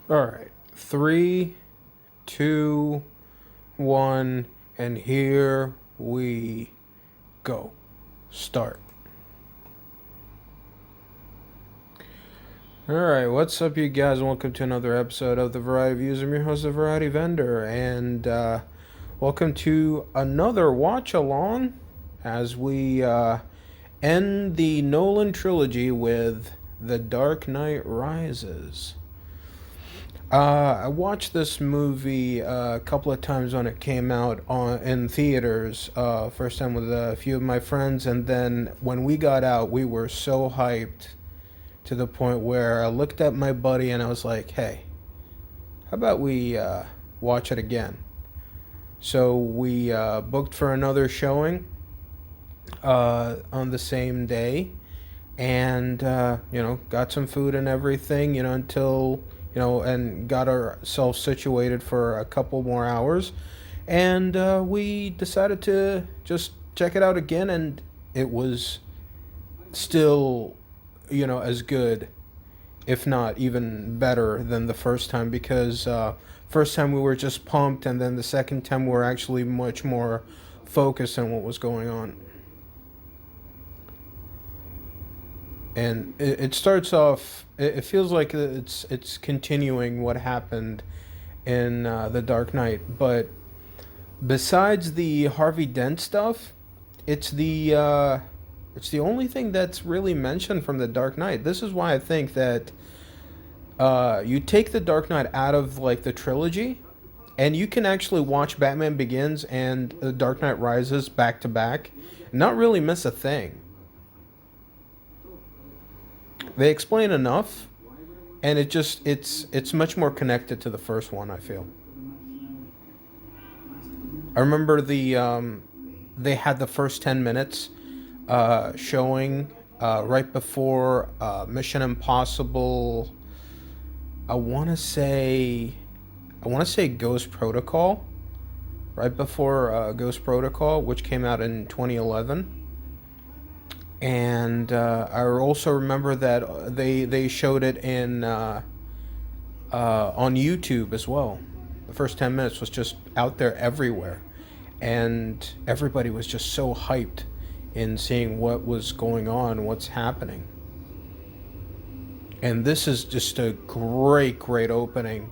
All right. Three, two, one, and here we go. Start. All right. What's up, you guys? Welcome to another episode of The Variety Views. I'm your host, The Variety Vendor, and welcome to another watch along as we end the Nolan trilogy with The Dark Knight Rises. I watched this movie a couple of times when it came out in theaters. First time with a few of my friends, and then when we got out, we were so hyped to the point where I looked at my buddy and I was like, "Hey, how about we watch it again?" So we booked for another showing on the same day, and got some food and everything, until and got ourselves situated for a couple more hours, and we decided to just check it out again, and it was still as good, if not even better than the first time, because first time we were just pumped, and then the second time we were actually much more focused on what was going on. And it starts off. It feels like it's continuing what happened in the Dark Knight, but besides the Harvey Dent stuff, it's the only thing that's really mentioned from the Dark Knight. This is why I think that you take the Dark Knight out of like the trilogy, and you can actually watch Batman Begins and the Dark Knight Rises back to back, and not really miss a thing. They explain enough, and it's much more connected to the first one, I feel. I remember they had the first 10 minutes showing right before Mission Impossible. I want to say Ghost Protocol, right before Ghost Protocol, which came out in 2011. And I also remember that they showed it in on YouTube as well. The first 10 minutes was just out there everywhere, and everybody was just so hyped in seeing what was going on, what's happening. And this is just a great opening,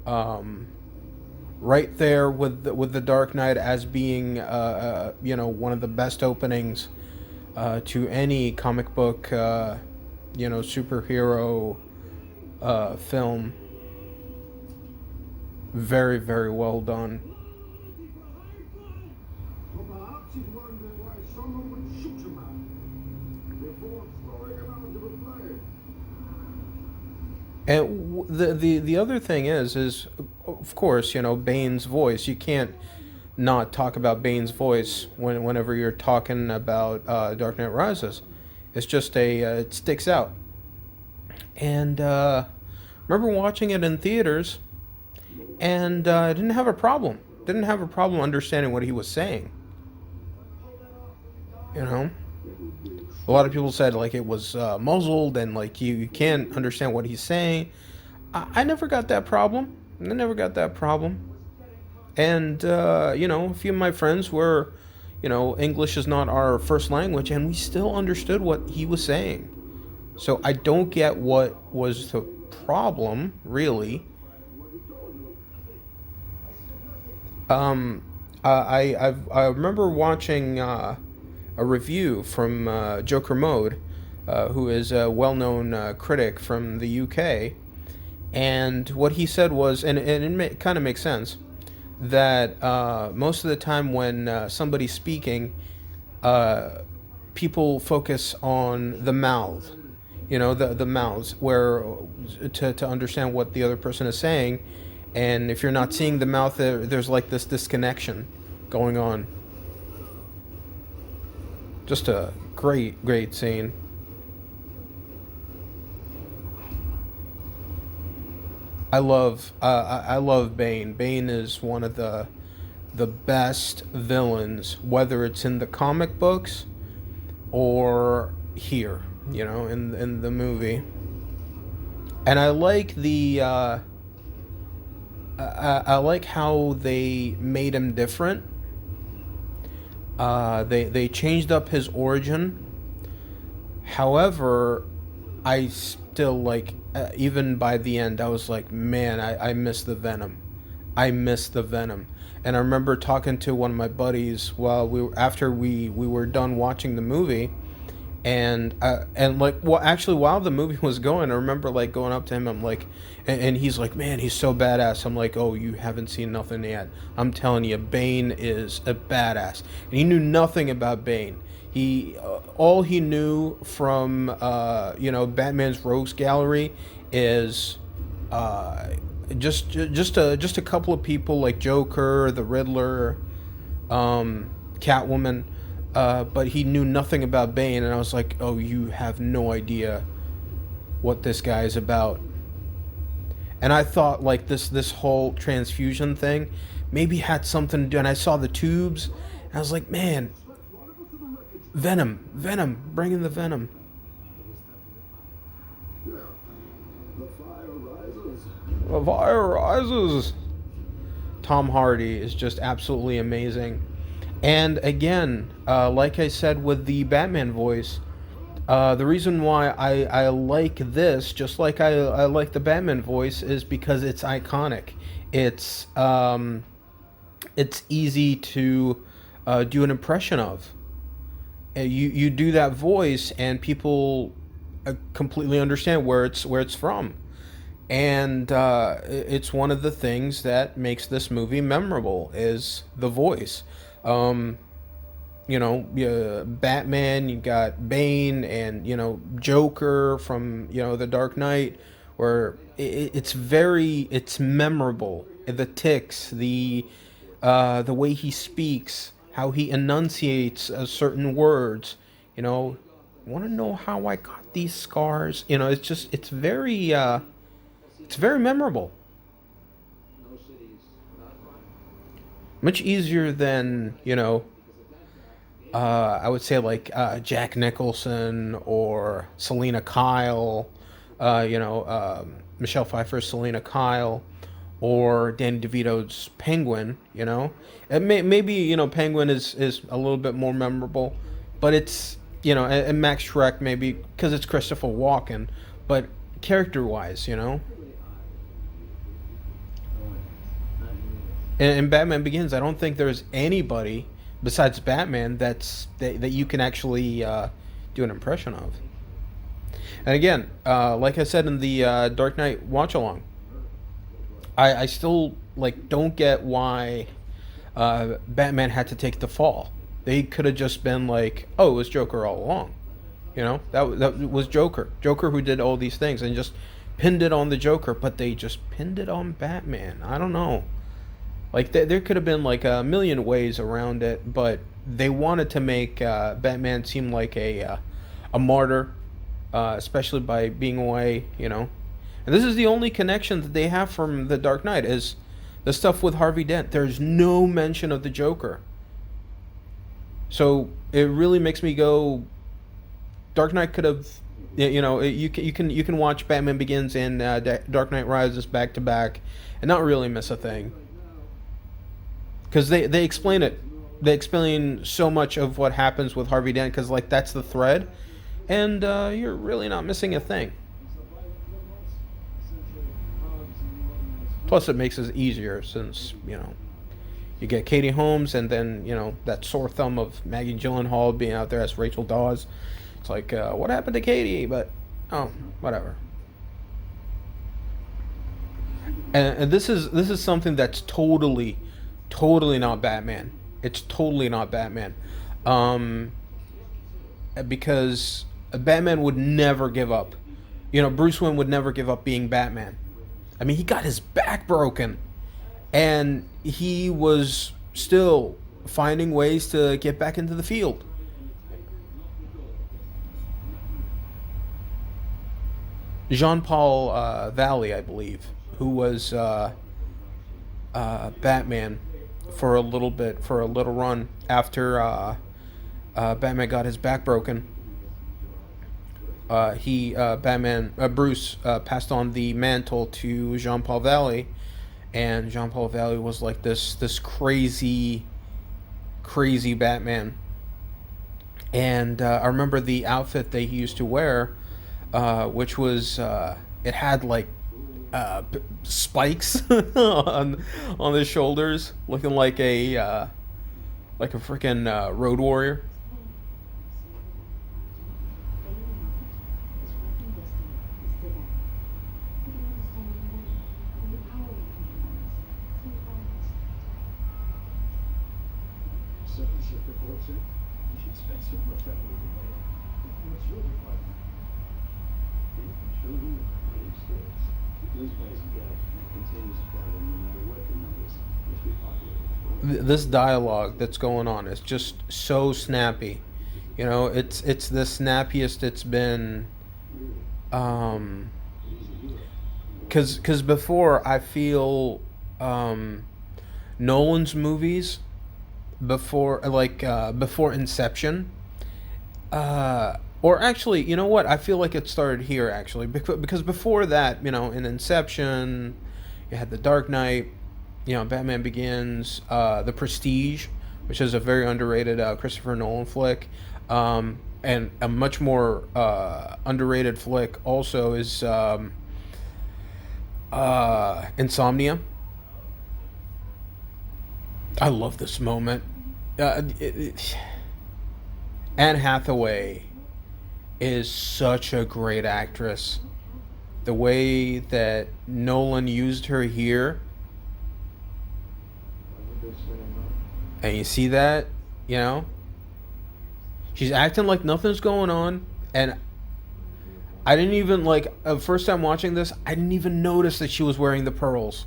right there with the Dark Knight as being one of the best openings to any comic book superhero film. Very well done. And the other thing is of course, Bane's voice. You can't not talk about Bane's voice whenever you're talking about Dark Knight Rises. It's just it sticks out. And remember watching it in theaters, and I didn't have a problem. Didn't have a problem understanding what he was saying. A lot of people said like it was muzzled, and like you can't understand what he's saying. I never got that problem. I never got that problem. And a few of my friends were, English is not our first language, and we still understood what he was saying. So I don't get what was the problem, really. I remember watching a review from Joker Mode, who is a well-known critic from the UK, and what he said was, and it kind of makes sense, that most of the time when somebody's speaking, people focus on the mouth, the mouths, where to understand what the other person is saying, and if you're not seeing the mouth, there's like this disconnection going on. Just a great scene. I love Bane. Bane is one of the best villains, whether it's in the comic books or here, in the movie. And I like I like how they made him different. They changed up his origin. However, I still like even by the end I was like, man, I miss the Venom. I miss the Venom. And I remember talking to one of my buddies while after we were done watching the movie, and like, well, actually, while the movie was going, I remember like going up to him. I'm like, and he's like, man, he's so badass. I'm like, oh, you haven't seen nothing yet. I'm telling you, Bane is a badass. And he knew nothing about Bane. He all he knew from Batman's Rogues Gallery is just a couple of people like Joker, the Riddler, Catwoman, but he knew nothing about Bane, and I was like, "Oh, you have no idea what this guy is about." And I thought like this whole transfusion thing maybe had something to do. And I saw the tubes, and I was like, "Man, Venom, bring in the Venom." The fire rises. Tom Hardy is just absolutely amazing. And again, like I said with the Batman voice, the reason why I like this, just like I like the Batman voice, is because it's iconic. It's it's easy to do an impression of. You do that voice, and people completely understand where it's from, and it's one of the things that makes this movie memorable is the voice. Um, Batman, you got Bane, and Joker from the Dark Knight, where it's memorable. The ticks, the way he speaks, how he enunciates certain words. Want to know how I got these scars? It's very memorable. Much easier than I would say like Jack Nicholson or Selena Kyle, Michelle Pfeiffer's Selena Kyle, or Danny DeVito's Penguin. And maybe Penguin is a little bit more memorable, but it's and Max Shrek maybe because it's Christopher Walken, but character wise, in Batman Begins, I don't think there's anybody besides Batman that you can actually do an impression of. And again, like I said in the Dark Knight watch along, I still like don't get why Batman had to take the fall. They could have just been like, "Oh, it was Joker all along." That was Joker. Joker who did all these things and just pinned it on the Joker, but they just pinned it on Batman. I don't know. Like there could have been like a million ways around it, but they wanted to make Batman seem like a martyr, especially by being away. And this is the only connection that they have from the Dark Knight is the stuff with Harvey Dent. There's no mention of the Joker, so it really makes me go. Dark Knight could have, you can watch Batman Begins and Dark Knight Rises back to back, and not really miss a thing. Because they explain it. They explain so much of what happens with Harvey Dent, because like that's the thread, and you're really not missing a thing. Plus, it makes it easier since you get Katie Holmes, and then that sore thumb of Maggie Gyllenhaal being out there as Rachel Dawes. It's like what happened to Katie? But whatever. And this is something that's totally not Batman. It's totally not Batman. Because Batman would never give up. Bruce Wayne would never give up being Batman. I mean, he got his back broken, and he was still finding ways to get back into the field. Jean-Paul Valley, I believe, who was Batman for a little run after Batman got his back broken. Bruce passed on the mantle to Jean-Paul Valley, and Jean Paul Valley was like this crazy Batman. And I remember the outfit that he used to wear, which was it had like spikes on the shoulders, looking like a freaking road warrior. This dialogue that's going on is just so snappy. You know, it's the snappiest it's been. Um, cause before I feel Nolan's movies before Inception. Or actually, you know what? I feel like it started here actually because before that, you know, in Inception, you had The Dark Knight, you know, Batman Begins, The Prestige, which is a very underrated Christopher Nolan flick, and a much more underrated flick also is Insomnia. I love this moment. Anne Hathaway is such a great actress. The way that Nolan used her here, and you see that, you know, she's acting like nothing's going on, and I didn't even like first time watching this. I didn't even notice that she was wearing the pearls.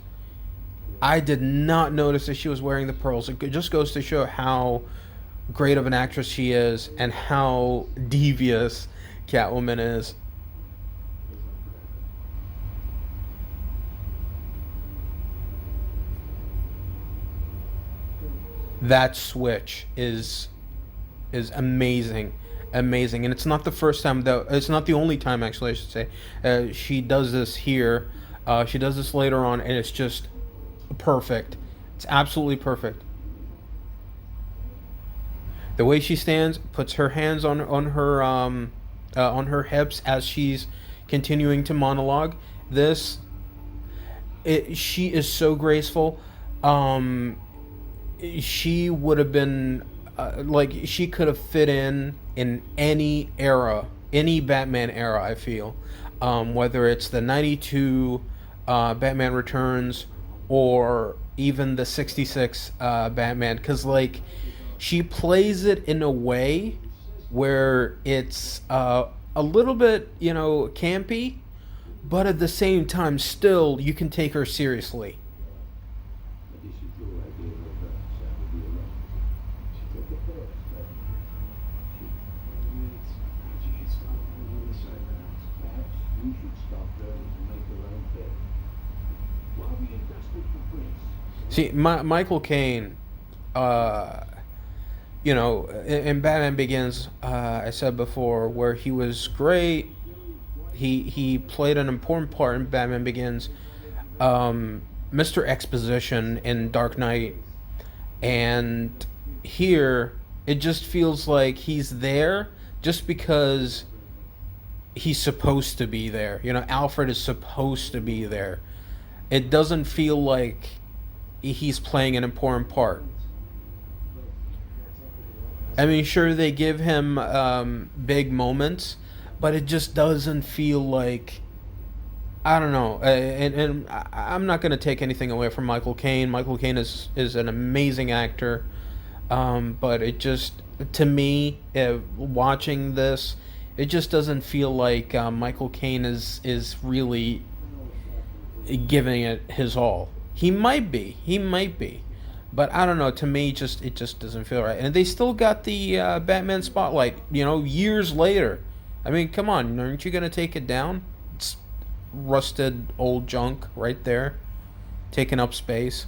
I did not notice that she was wearing the pearls. It just goes to show how great of an actress she is and how devious Catwoman is. That switch is amazing, amazing, and it's not the first time though. It's not the only time actually. I should say she does this here. She does this later on, and it's just perfect. It's absolutely perfect. The way she stands, puts her hands on her hips as she's continuing to monologue. This, she is so graceful. Um, she would have been like she could have fit in any era, any Batman era. I feel, whether it's the '92 Batman Returns or even the '66 Batman, because like she plays it in a way where it's a little bit, you know, campy, but at the same time, still you can take her seriously. See, Michael Caine, uh, you know, in Batman Begins, I said before, where he was great. He played an important part in Batman Begins. Mr. Exposition in Dark Knight, and here it just feels like he's there just because he's supposed to be there. You know, Alfred is supposed to be there. It doesn't feel like he's playing an important part. I mean, sure, they give him big moments, but it just doesn't feel like. I don't know, and I'm not going to take anything away from Michael Caine. Michael Caine is an amazing actor, but it just to me, watching this, it just doesn't feel like Michael Caine is really giving it his all. He might be, but I don't know. To me, just it just doesn't feel right. And they still got the Batman spotlight, you know, years later. I mean, come on, aren't you gonna take it down? It's rusted old junk right there, taking up space.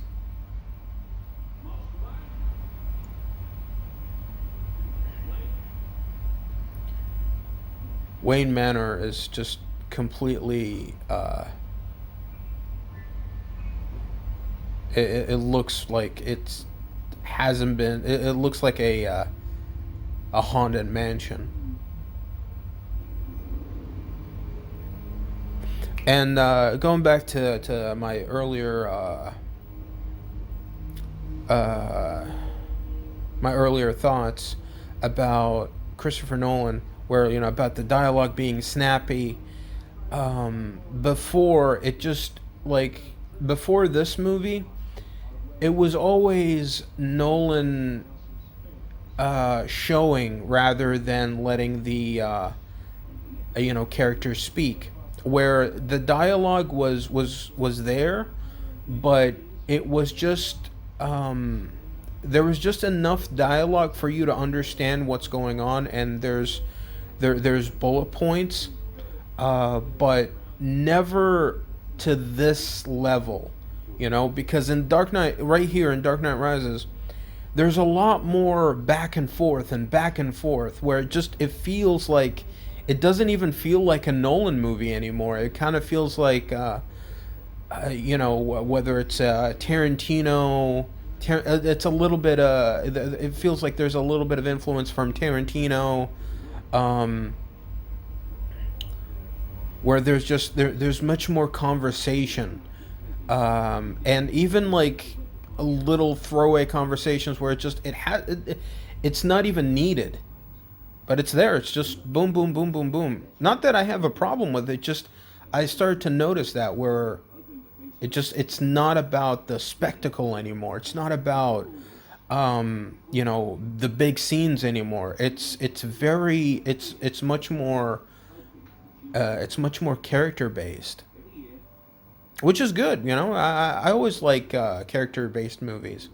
Wayne Manor is just completely It looks like it's hasn't been. It looks like a haunted mansion. And going back to my uh, earlier thoughts about Christopher Nolan, where about the dialogue being snappy. Before it just like before this movie, it was always Nolan showing rather than letting the characters speak, where the dialogue was there, but it was just there was just enough dialogue for you to understand what's going on, and there's bullet points, but never to this level, because in Dark Knight, right here in Dark Knight Rises, there's a lot more back and forth, where it feels like it doesn't even feel like a Nolan movie anymore. It kind of feels like whether it's Tarantino. It's a little bit. It feels like there's a little bit of influence from Tarantino, um, where there's much more conversation, and even like a little throwaway conversations where it's not even needed, but it's there. It's just boom, boom, boom, boom, boom. Not that I have a problem with it. Just I started to notice that where it's not about the spectacle anymore. It's not about the big scenes anymore. It's much more character based, which is good. I always like character based movies.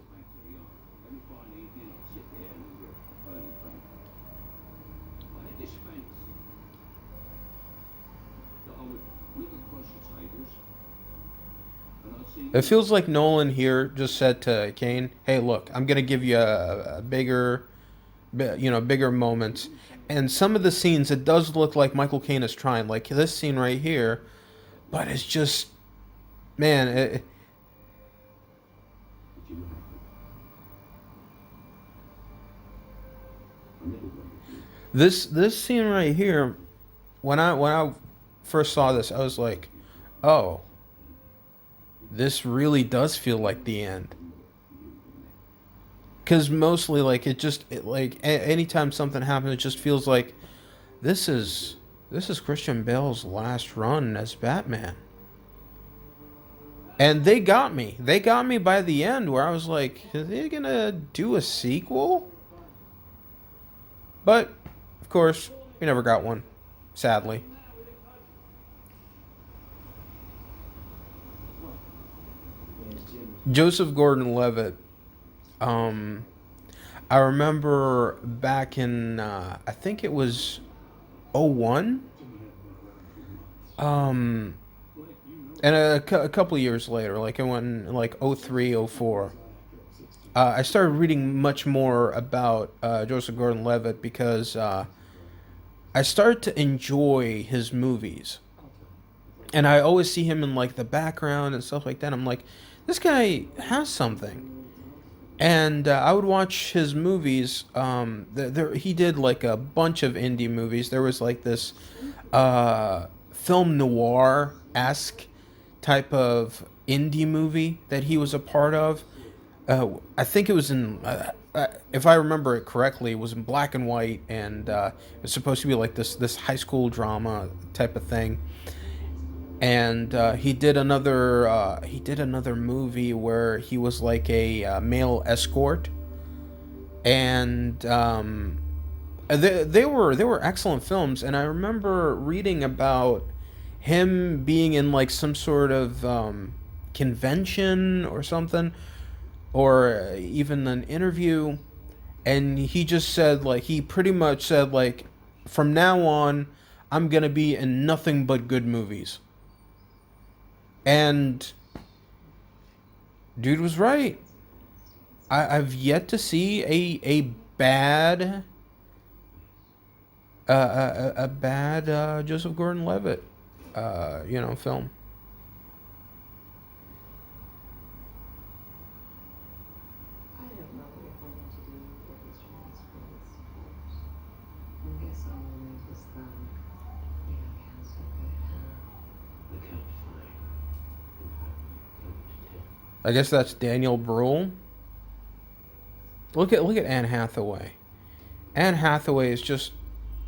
It feels like Nolan here just said to Kane, "Hey, look, I'm gonna give you a bigger, bigger moments." And some of the scenes, it does look like Michael Caine is trying, like this scene right here, but it's just, man, this scene right here, when I first saw this, I was like, oh, this really does feel like the end. Because mostly, like anytime something happens, it just feels like this is this is Christian Bale's last run as Batman. And they got me. They got me by the end, where I was like, are they gonna do a sequel? But of course, we never got one, sadly. Joseph Gordon-Levitt. Um, I remember back in I think it was '01. Um, and a couple of years later, like it went in like '03, '04. I started reading much more about Joseph Gordon-Levitt because I started to enjoy his movies, and I always see him in like the background and stuff like that. I'm like, this guy has something. And I would watch his movies. He did like a bunch of indie movies. There was like this film noir esque type of indie movie that he was a part of. I think it was in, if I remember it correctly, it was in black and white, and it was supposed to be like this high school drama type of thing. And he did another movie where he was like a male escort, and they were excellent films. And I remember reading about him being in like some sort of convention or something, or even an interview, and he just said, like, he pretty much said, like, from now on, I'm gonna be in nothing but good movies. And dude was right. I've yet to see a bad a bad Joseph Gordon-Levitt film. I guess that's Daniel Bruhl. Look at Anne Hathaway. Anne Hathaway is just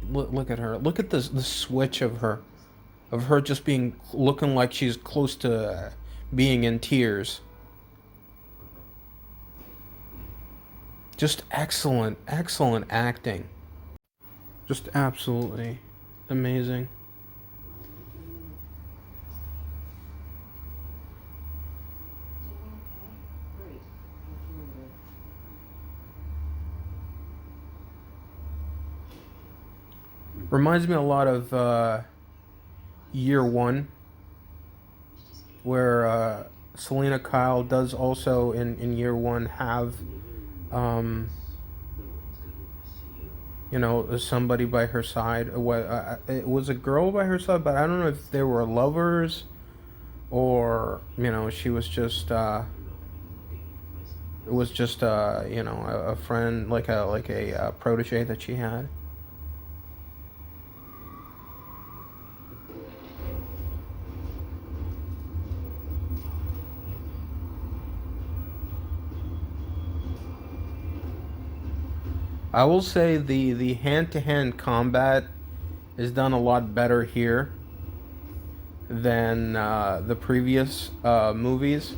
look at her. Look at the switch of her just being looking like she's close to being in tears. Just excellent acting. Just absolutely amazing. Reminds me a lot of Year One, where Selena Kyle does also in Year One have, um, somebody by her side. It was a girl by her side, but I don't know if they were lovers or she was just. It was just a friend, like a protege that she had. I will say the hand to hand combat is done a lot better here than the previous movies.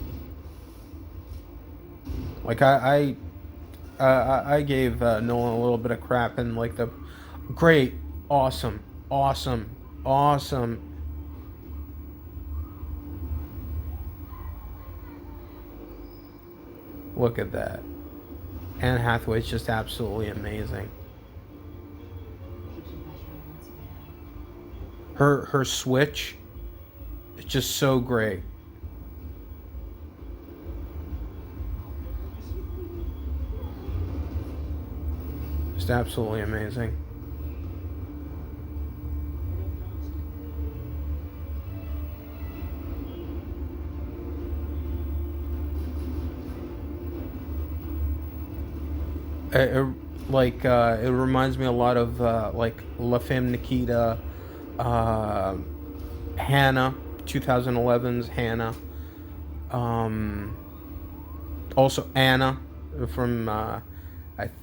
Like I gave Nolan a little bit of crap and like the great, awesome. Look at that. Anne Hathaway's just absolutely amazing. Her switch is just so great. Just absolutely amazing. It, it reminds me a lot of like La Femme Nikita, uh, Hannah, 2011's Hannah, um, also Anna from I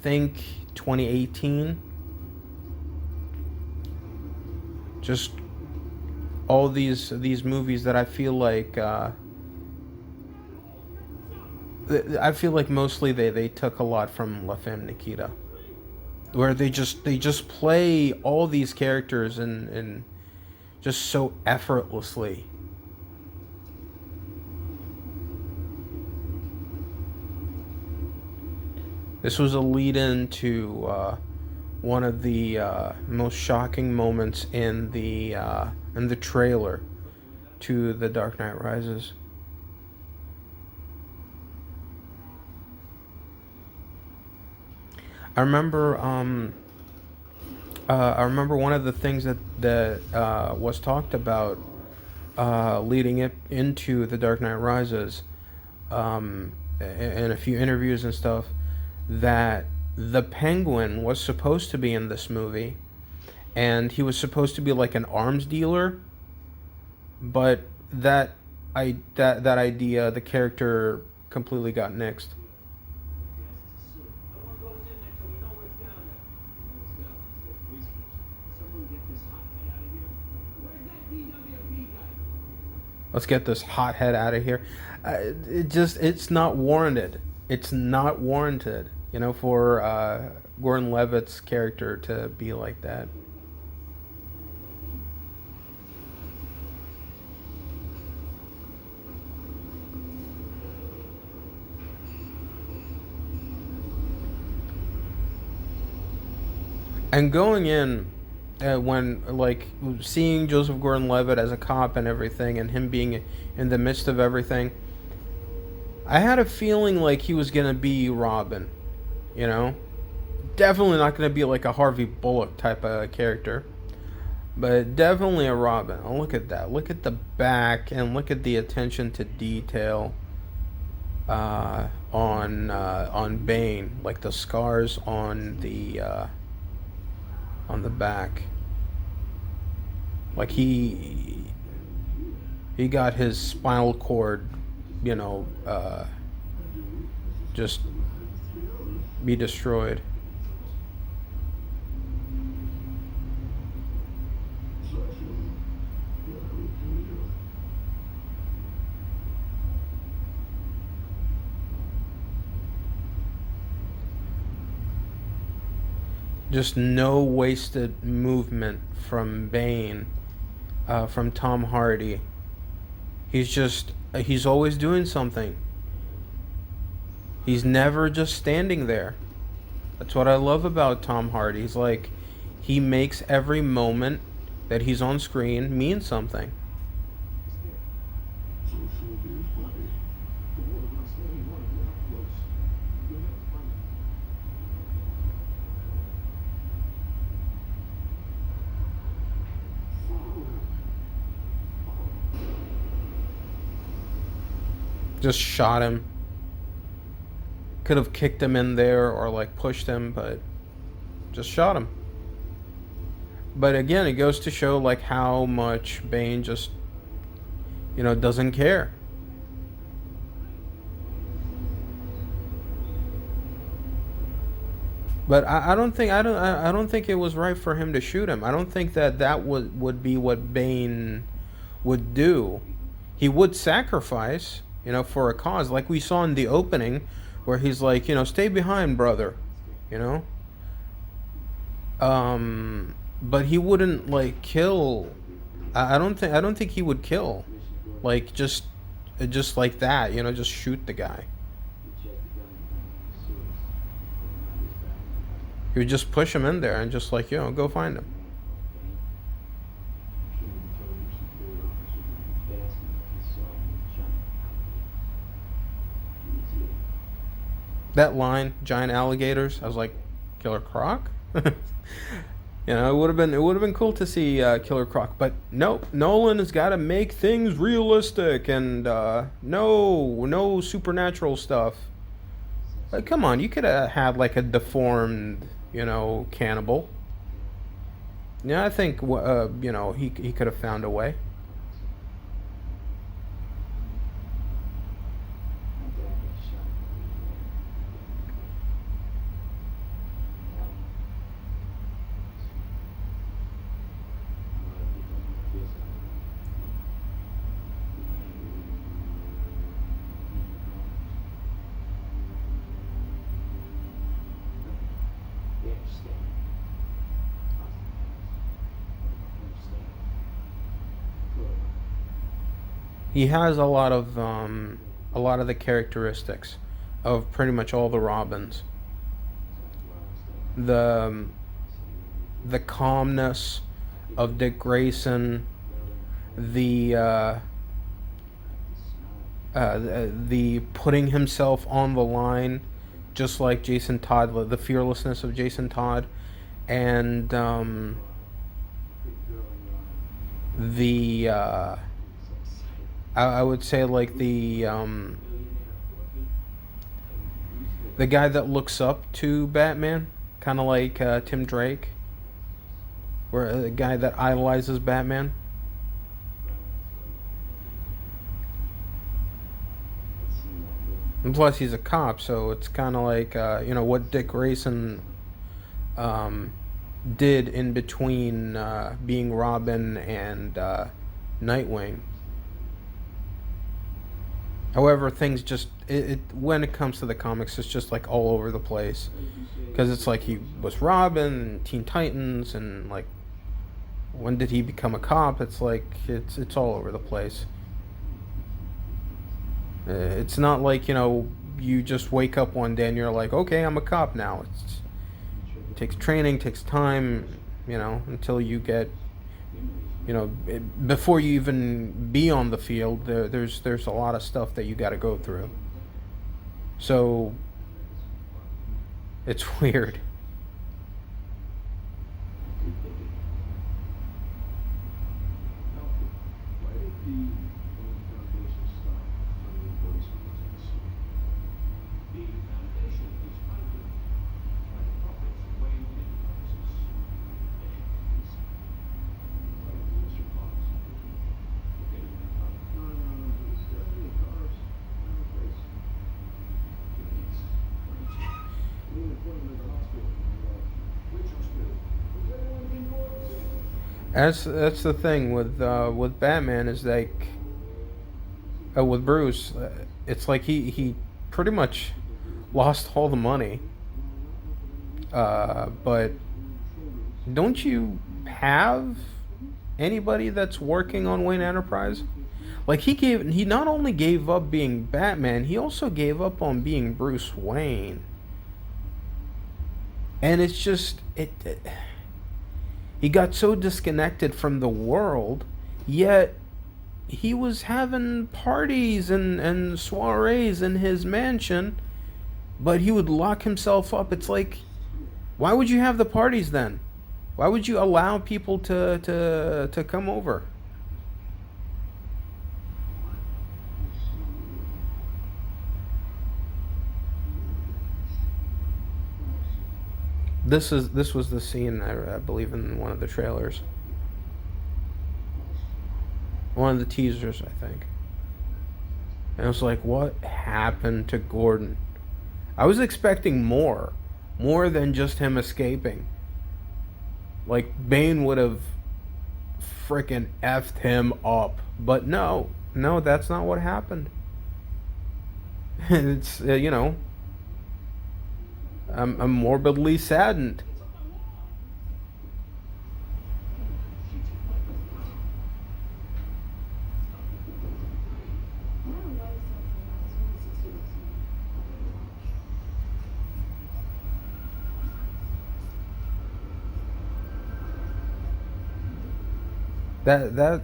think 2018. Just all these movies that I feel like mostly they took a lot from La Femme Nikita, where they just play all these characters and just so effortlessly. This was a lead in to one of the most shocking moments in the trailer to The Dark Knight Rises. I remember I remember one of the things that was talked about leading it into The Dark Knight Rises, in a few interviews and stuff, that the Penguin was supposed to be in this movie, and he was supposed to be like an arms dealer, but that idea, the character completely got nixed. Let's get this hothead out of here. It's not warranted. It's not warranted, for Gordon Levitt's character to be like that. And going in, when like seeing Joseph Gordon-Levitt as a cop and everything, and him being in the midst of everything, I had a feeling like he was gonna be Robin, you know. Definitely not gonna be like a Harvey Bullock type of character, but definitely a Robin. Oh, look at that! Look at the back, and look at the attention to detail on Bane, like the scars on the back. Like he got his spinal cord you know, just be destroyed. Just no wasted movement from Bane, from Tom Hardy. He's always doing something. He's never just standing there. That's what I love about Tom Hardy. He's like, he makes every moment that he's on screen mean something. Just shot him. Could have kicked him in there or like pushed him, but just shot him. But again, it goes to show like how much Bane just, doesn't care. But I don't think it was right for him to shoot him. I don't think that would be what Bane would do. He would sacrifice, for a cause, like we saw in the opening, where he's like, stay behind, brother, you know. But he wouldn't like kill. I don't think he would kill, like just like that, just shoot the guy. He would just push him in there and just like, go find him. That line, giant alligators, I was like, Killer Croc? It would have been cool to see Killer Croc, but nope. Nolan has got to make things realistic and no supernatural stuff. Like, come on, you could have had like a deformed, cannibal. Yeah, I think he could have found a way. He has a lot of the characteristics of pretty much all the Robins. The the calmness of Dick Grayson, the the putting himself on the line, just like Jason Todd, the fearlessness of Jason Todd, and the I would say like the guy that looks up to Batman, kind of like Tim Drake, where the guy that idolizes Batman. And plus, he's a cop, so it's kind of like what Dick Grayson um, did in between being Robin and Nightwing. However, things just when it comes to the comics, it's just like all over the place because it's like he was Robin, Teen Titans, and like when did he become a cop? It's like it's all over the place. It's not like you just wake up one day and you're like, okay, I'm a cop now. It takes training, takes time, until you get before you even be on the field, there's a lot of stuff that you got to go through. So it's weird. That's the thing with Batman is like with Bruce, it's like he pretty much lost all the money. But don't you have anybody that's working on Wayne Enterprise? Like he not only gave up being Batman, he also gave up on being Bruce Wayne. And it's just he got so disconnected from the world, yet he was having parties and soirees in his mansion, but he would lock himself up. It's like, why would you have the parties then? Why would you allow people to come over? This was the scene I believe in one of the trailers, one of the teasers, I think. And I was like, what happened to Gordon? I was expecting more than just him escaping. Like Bane would have frickin' effed him up, but no, that's not what happened. It's I'm morbidly saddened. That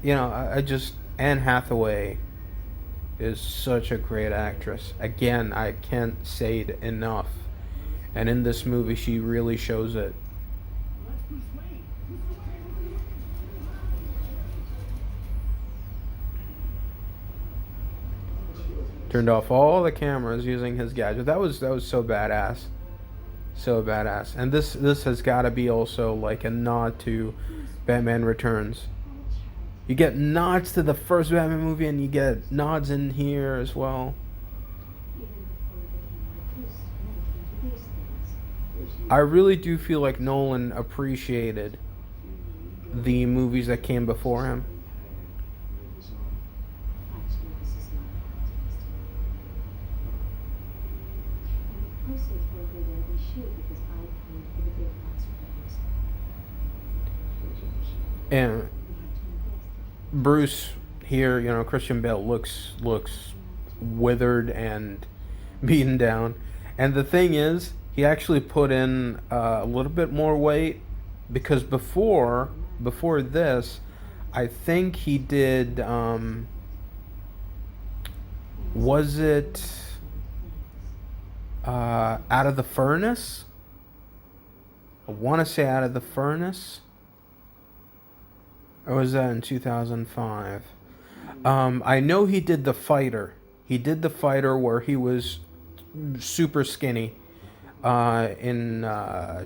I just Anne Hathaway is such a great actress. Again, I can't say it enough. And in this movie, she really shows it. Turned off all the cameras using his gadget. That was so badass, so badass. And this has got to be also like a nod to Batman Returns. You get nods to the first Batman movie, and you get nods in here as well. I really do feel like Nolan appreciated the movies that came before him. And Bruce here, Christian Bale looks withered and beaten down. And the thing is, he actually put in a little bit more weight because before this, I think he did. Was it Out of the Furnace? I want to say Out of the Furnace. Or was that in 2005? I know he did The Fighter. He did The Fighter where he was super skinny in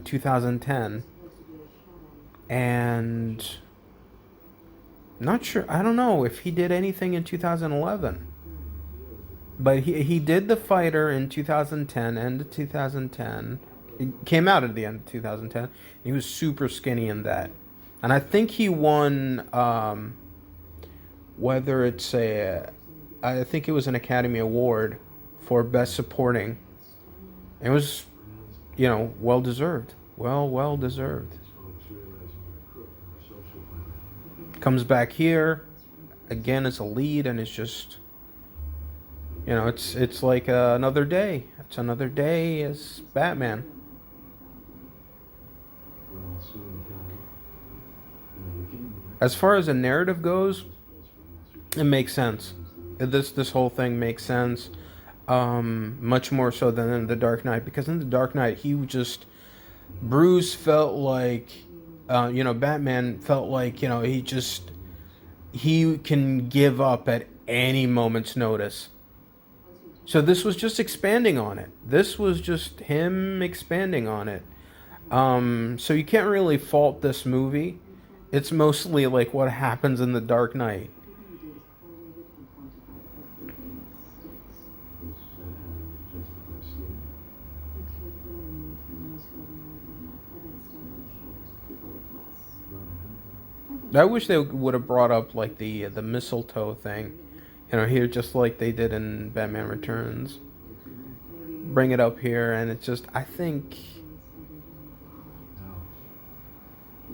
2010. And not sure. I don't know if he did anything in 2011. But he did The Fighter in 2010, end of 2010. It came out at the end of 2010. He was super skinny in that. And I think he won, whether it's I think it was an Academy Award for Best Supporting. It was, well deserved. Well deserved. Comes back here, again as a lead, and it's just, it's like another day. It's another day as Batman. As far as the narrative goes, it makes sense. This whole thing makes sense, much more so than in The Dark Knight, because in The Dark Knight Bruce felt like, Batman felt like, he can give up at any moment's notice. So this was just expanding on it. This was just him expanding on it. So you can't really fault this movie. It's mostly like what happens in The Dark Knight. I wish they would have brought up like the mistletoe thing, here just like they did in Batman Returns. Bring it up here, and it's just I think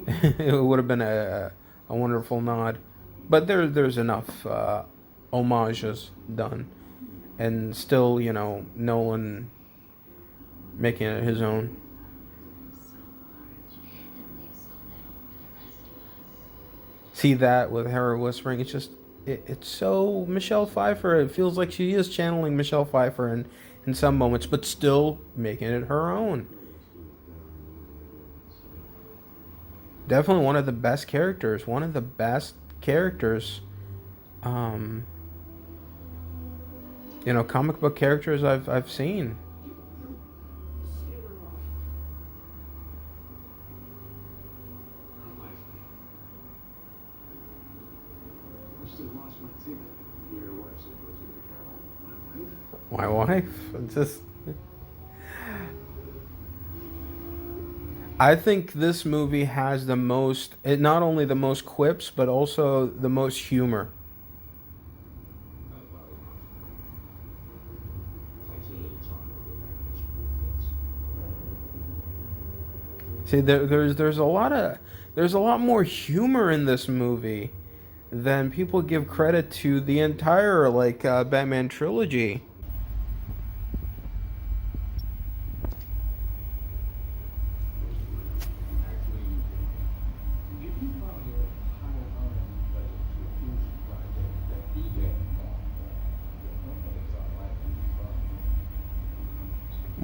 it would have been a wonderful nod. But there's enough homages done, and still Nolan making it his own. See that with her whispering, it's so Michelle Pfeiffer. It feels like she is channeling Michelle Pfeiffer in some moments, but still making it her own. Definitely one of the best characters. One of the best characters. Um, comic book characters I've seen. My wife. It's just. I think this movie has the most. It not only the most quips, but also the most humor. See, there's a lot more humor in this movie than people give credit to the entire Batman trilogy.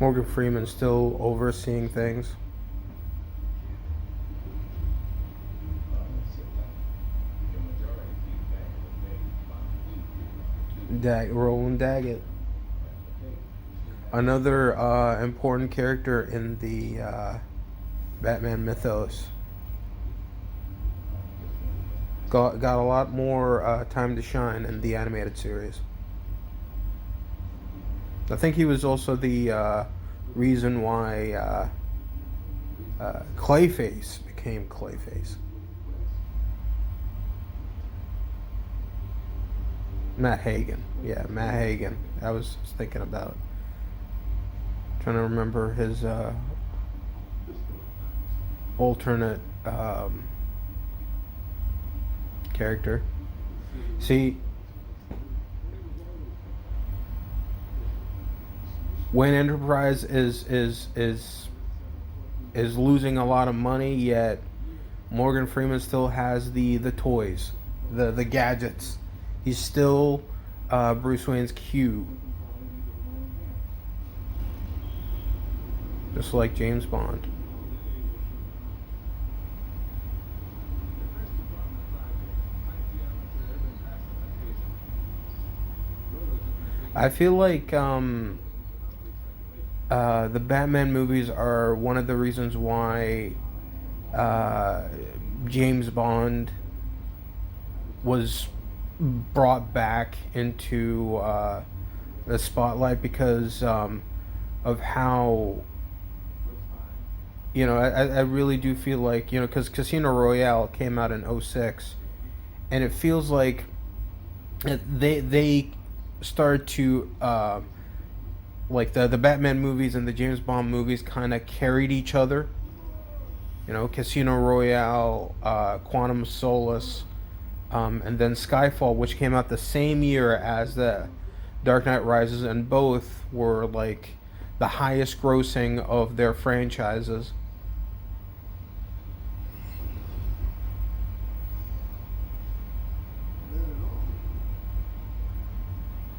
Morgan Freeman still overseeing things. Roland Daggett. Another important character in the Batman mythos. Got a lot more time to shine in the animated series. I think he was also the reason why Clayface became Clayface. Matt Hagen. Yeah, Matt Hagen. I was thinking about. Trying to remember his alternate character. See, when Enterprise is losing a lot of money, yet Morgan Freeman still has the toys, the gadgets. He's still Bruce Wayne's Q, just like James Bond. I feel like the Batman movies are one of the reasons why James Bond was brought back into the spotlight because of how I really do feel like because Casino Royale came out in '06, and it feels like they started to like the Batman movies and the James Bond movies kind of carried each other. Casino Royale, Quantum of Solace, and then Skyfall, which came out the same year as the Dark Knight Rises, and both were like the highest grossing of their franchises.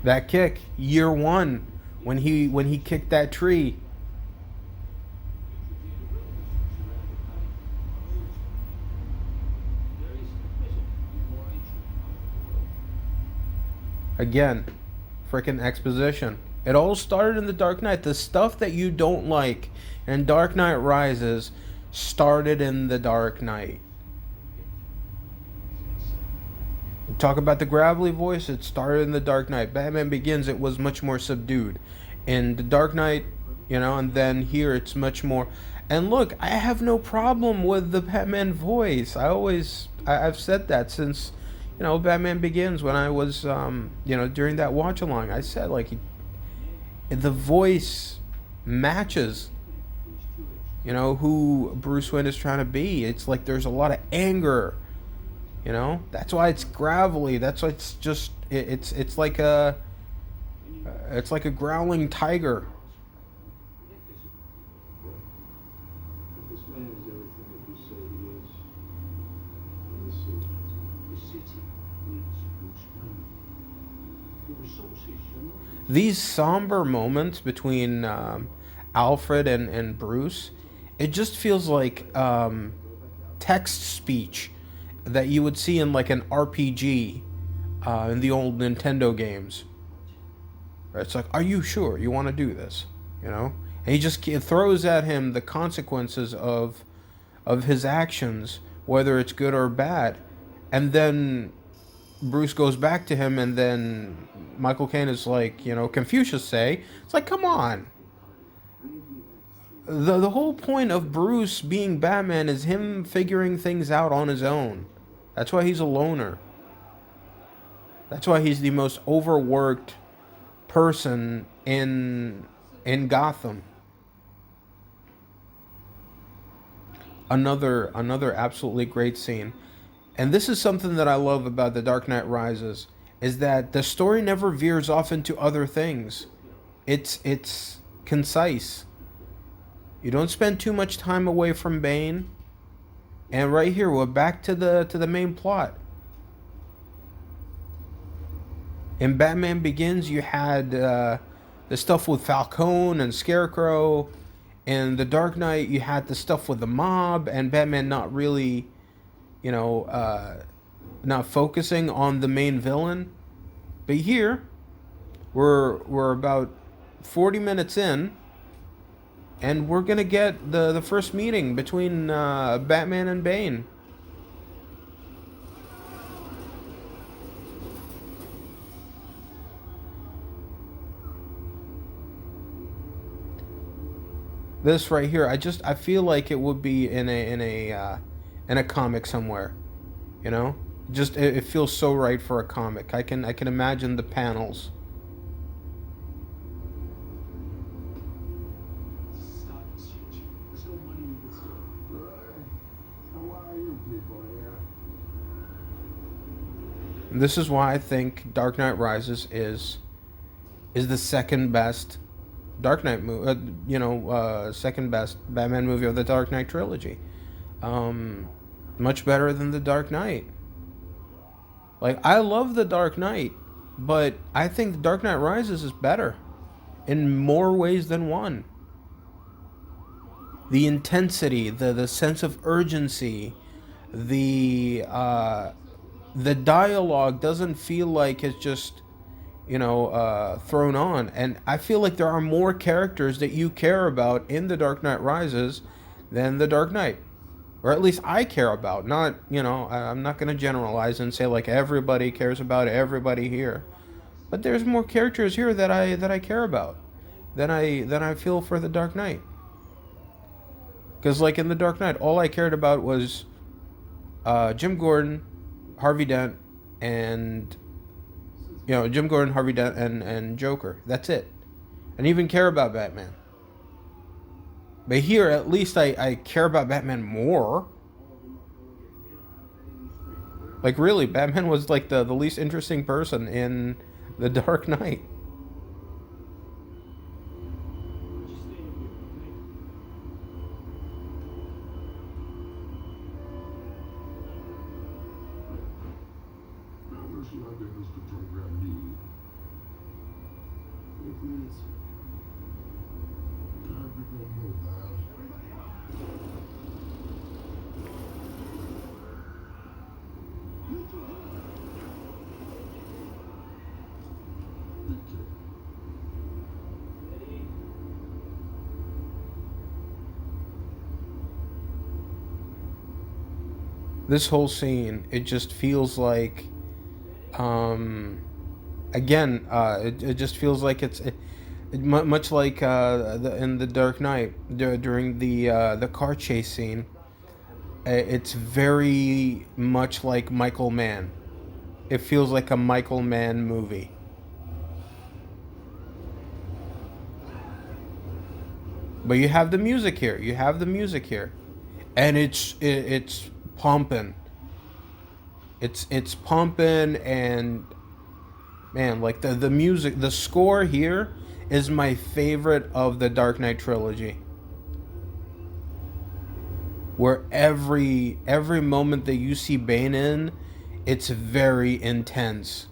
That kick, year one, when he kicked that tree. Again, freaking exposition. It all started in the Dark Knight. The stuff that you don't like in Dark Knight Rises started in the Dark Knight. Talk about the gravelly voice. It started in the Dark Knight. Batman Begins, it was much more subdued. In the Dark Knight, and then here it's much more. And look, I have no problem with the Batman voice. I always I've said that since, Batman Begins, when I was, during that watch along. I said, like, the voice matches, who Bruce Wayne is trying to be. It's like there's a lot of anger. That's why it's gravelly. That's why it's just it's like a growling tiger. This man is everything that you say he is. In the city. The city needs Bruce Wayne. The resources, These somber moments between Alfred and Bruce, it just feels like text speech that you would see in like an RPG in the old Nintendo games. It's like, are you sure you want to do this? And he just throws at him the consequences of his actions, whether it's good or bad, and then Bruce goes back to him, and then Michael Caine is like, Confucius say, it's like, come on. The whole point of Bruce being Batman is him figuring things out on his own. That's why he's a loner. That's why he's the most overworked person in Gotham. Another absolutely great scene. And this is something that I love about The Dark Knight Rises, is that the story never veers off into other things. It's concise. You don't spend too much time away from Bane. And right here we're back to the main plot. In Batman Begins, you had the stuff with Falcone and Scarecrow. In The Dark Knight, you had the stuff with the mob and Batman not really, not focusing on the main villain. But here, we're about 40 minutes in, and we're gonna get the first meeting between Batman and Bane. This right here, I feel like it would be in a comic somewhere, you know. Just it feels so right for a comic. I can imagine the panels. there's no money in this deal. Right. Now why are you people here? This is why I think Dark Knight Rises is the second best Dark Knight movie. Second best Batman movie of the Dark Knight trilogy. Much better than the Dark Knight. Like, I love the Dark Knight, but I think the Dark Knight Rises is better in more ways than one. The intensity, the sense of urgency, the dialogue doesn't feel like it's just thrown on. And I feel like there are more characters that you care about in The Dark Knight Rises than The Dark Knight. Or at least I care about. Not, I'm not going to generalize and say like everybody cares about everybody here. But there's more characters here that I care about than I feel for The Dark Knight. Because like in The Dark Knight, all I cared about was Jim Gordon, Harvey Dent, and Jim Gordon, Harvey Dent, and Joker. That's it. I didn't even care about Batman. But here, at least I care about Batman more. Like, really, Batman was like the least interesting person in The Dark Knight. How much longer does the program need? 8 minutes. Time to go home, man. This whole scene, it just feels like, again, it just feels like much like in The Dark Knight during the car chase scene. It's very much like Michael Mann. It feels like a Michael Mann movie. But you have the music here. You have the music here, and it's pumping. It's pumping, and man, like the music, the score here is my favorite of the Dark Knight trilogy. Where every moment that you see Bane in, it's very intense.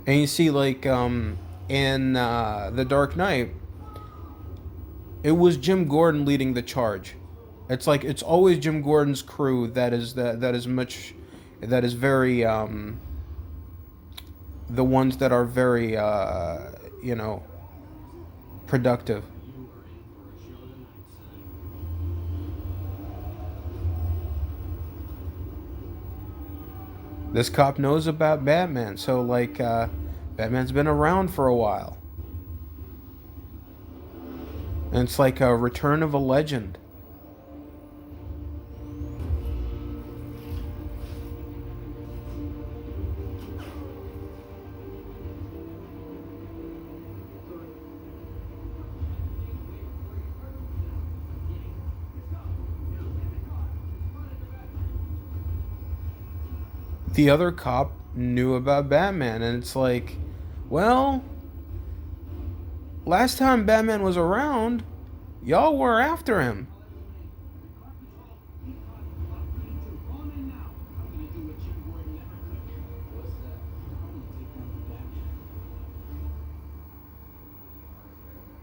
And you see, like, in the Dark Knight, it was Jim Gordon leading the charge. It's like it's always Jim Gordon's crew that is much that is very the ones that are very you know productive. This cop knows about Batman, so like Batman's been around for a while, and it's like a return of a legend. The other cop knew about Batman, and it's like, well, last time Batman was around, y'all were after him.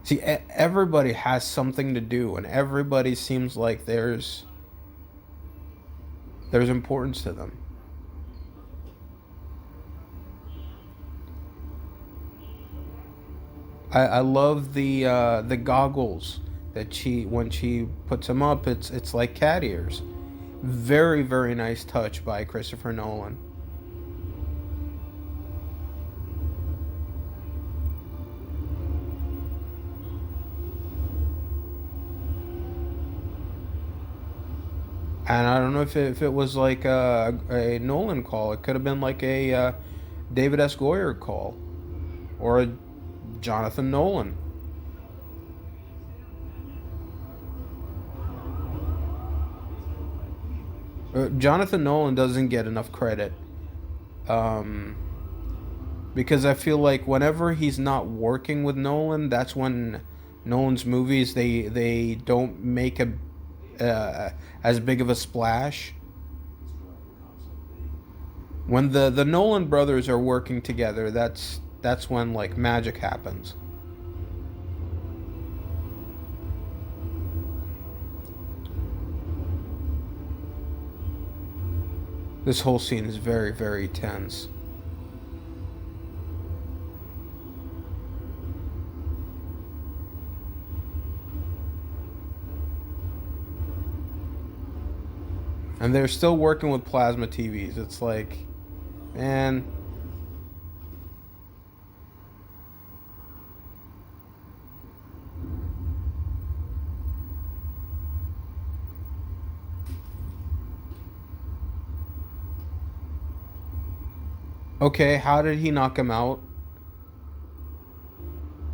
See, everybody has something to do, and everybody seems like there's importance to them. I love the goggles that she when she puts them up. It's like cat ears. Very very nice touch by Christopher Nolan. And I don't know if it was like a Nolan call. It could have been like a David S. Goyer call or a Jonathan Nolan. Jonathan Nolan doesn't get enough credit um, because I feel like whenever he's not working with Nolan, that's when Nolan's movies they don't make a as big of a splash. When the Nolan brothers are working together, that's when like magic happens. This whole scene is very very tense. And they're still working with plasma TVs. It's like, man, okay, how did he knock him out?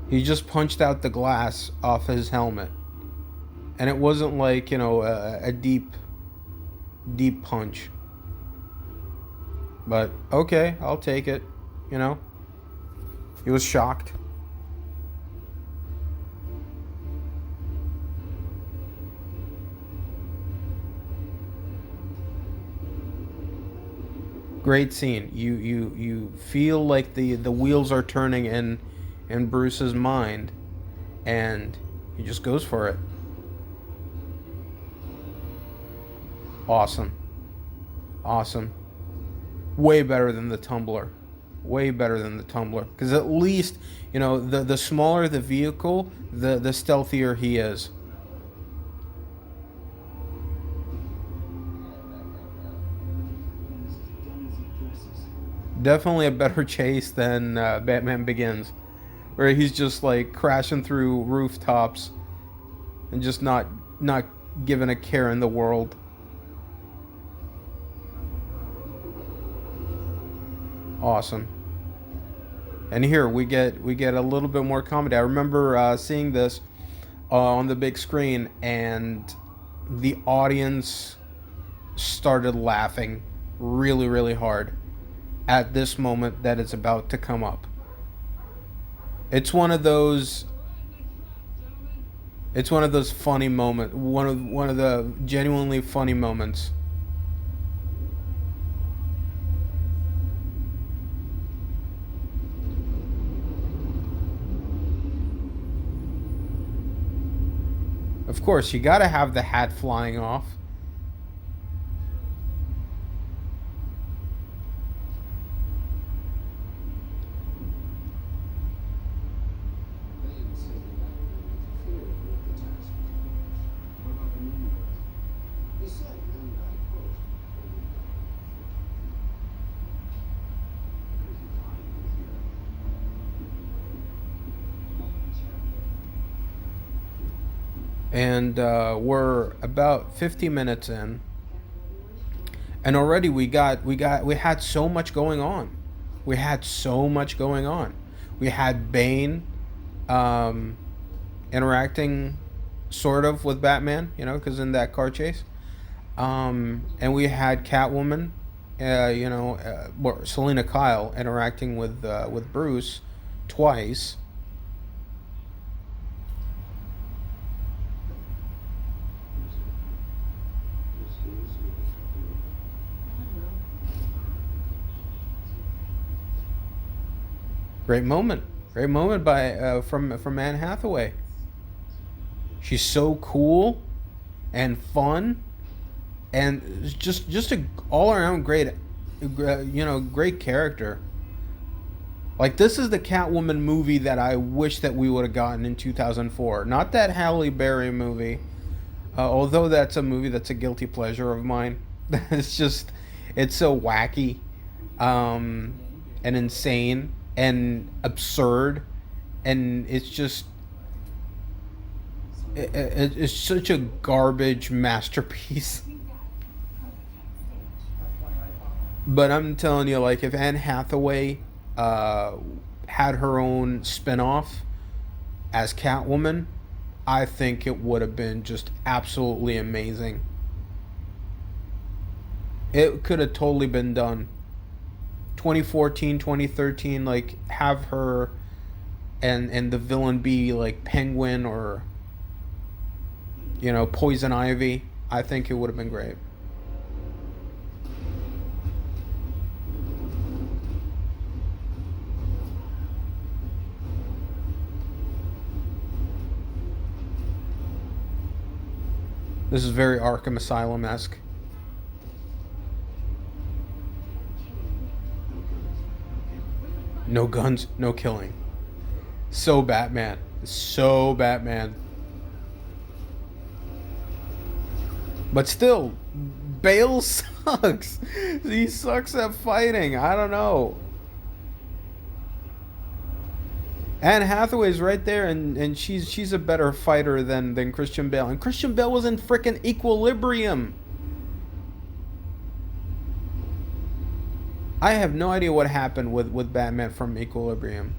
He just punched out the glass off his helmet. And it wasn't like, a deep punch. But okay, I'll take it, you know? He was shocked. Great scene. You feel like the wheels are turning in Bruce's mind, and he just goes for it. Awesome. Awesome. Way better than the Tumbler. Way better than the Tumbler. Because at least, the smaller the vehicle, the stealthier he is. Definitely a better chase than Batman Begins, where he's just like crashing through rooftops and just not giving a care in the world. Awesome. And here we get a little bit more comedy. I remember seeing this on the big screen, and the audience started laughing really hard at this moment that is about to come up. It's one of those. It's one of those funny moments. One of the genuinely funny moments. Of course, you gotta have the hat flying off. Bane said the Batman interfered with the task force. What about the moon? He said, and I quote, "Pretty fine with you." And we're about 50 minutes in, and already we had so much going on. We had so much going on. We had Bane um, interacting sort of with Batman, because in that car chase, and we had Catwoman, Selena Kyle interacting with Bruce twice. Great moment. Great moment by from Anne Hathaway. She's so cool and fun, and it's just a all around great, great character. Like, this is the Catwoman movie that I wish that we would have gotten in 2004. Not that Halle Berry movie, although that's a movie that's a guilty pleasure of mine. It's so wacky, and insane and absurd, and it's such a garbage masterpiece. But I'm telling you, like, if Anne Hathaway had her own spin-off as Catwoman, I think it would have been just absolutely amazing. It could have totally been done. 2014, 2013, like, have her and the villain be like Penguin or Poison Ivy. I think it would have been great. This is very Arkham Asylum-esque. No guns, no killing. So Batman. So Batman. But still, Bale sucks. He sucks at fighting. I don't know. Anne Hathaway's right there, and she's a better fighter than Christian Bale. And Christian Bale was in frickin' Equilibrium. I have no idea what happened with Batman from Equilibrium.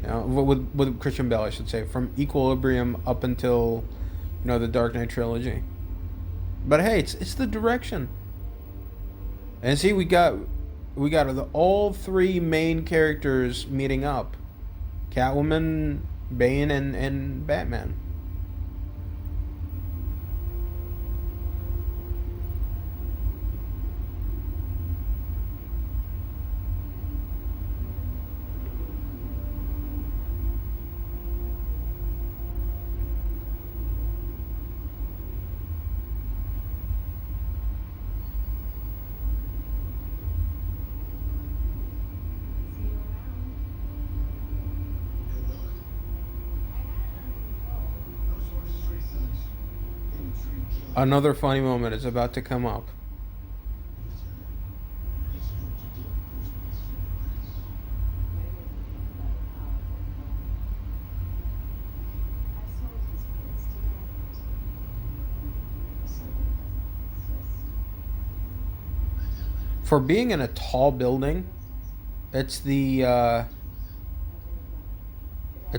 With Christian Bale, I should say, from Equilibrium up until the Dark Knight trilogy. But hey, it's the direction. And see, we got all three main characters meeting up: Catwoman, Bane, and Batman. Another funny moment is about to come up. For being in a tall building, it's it's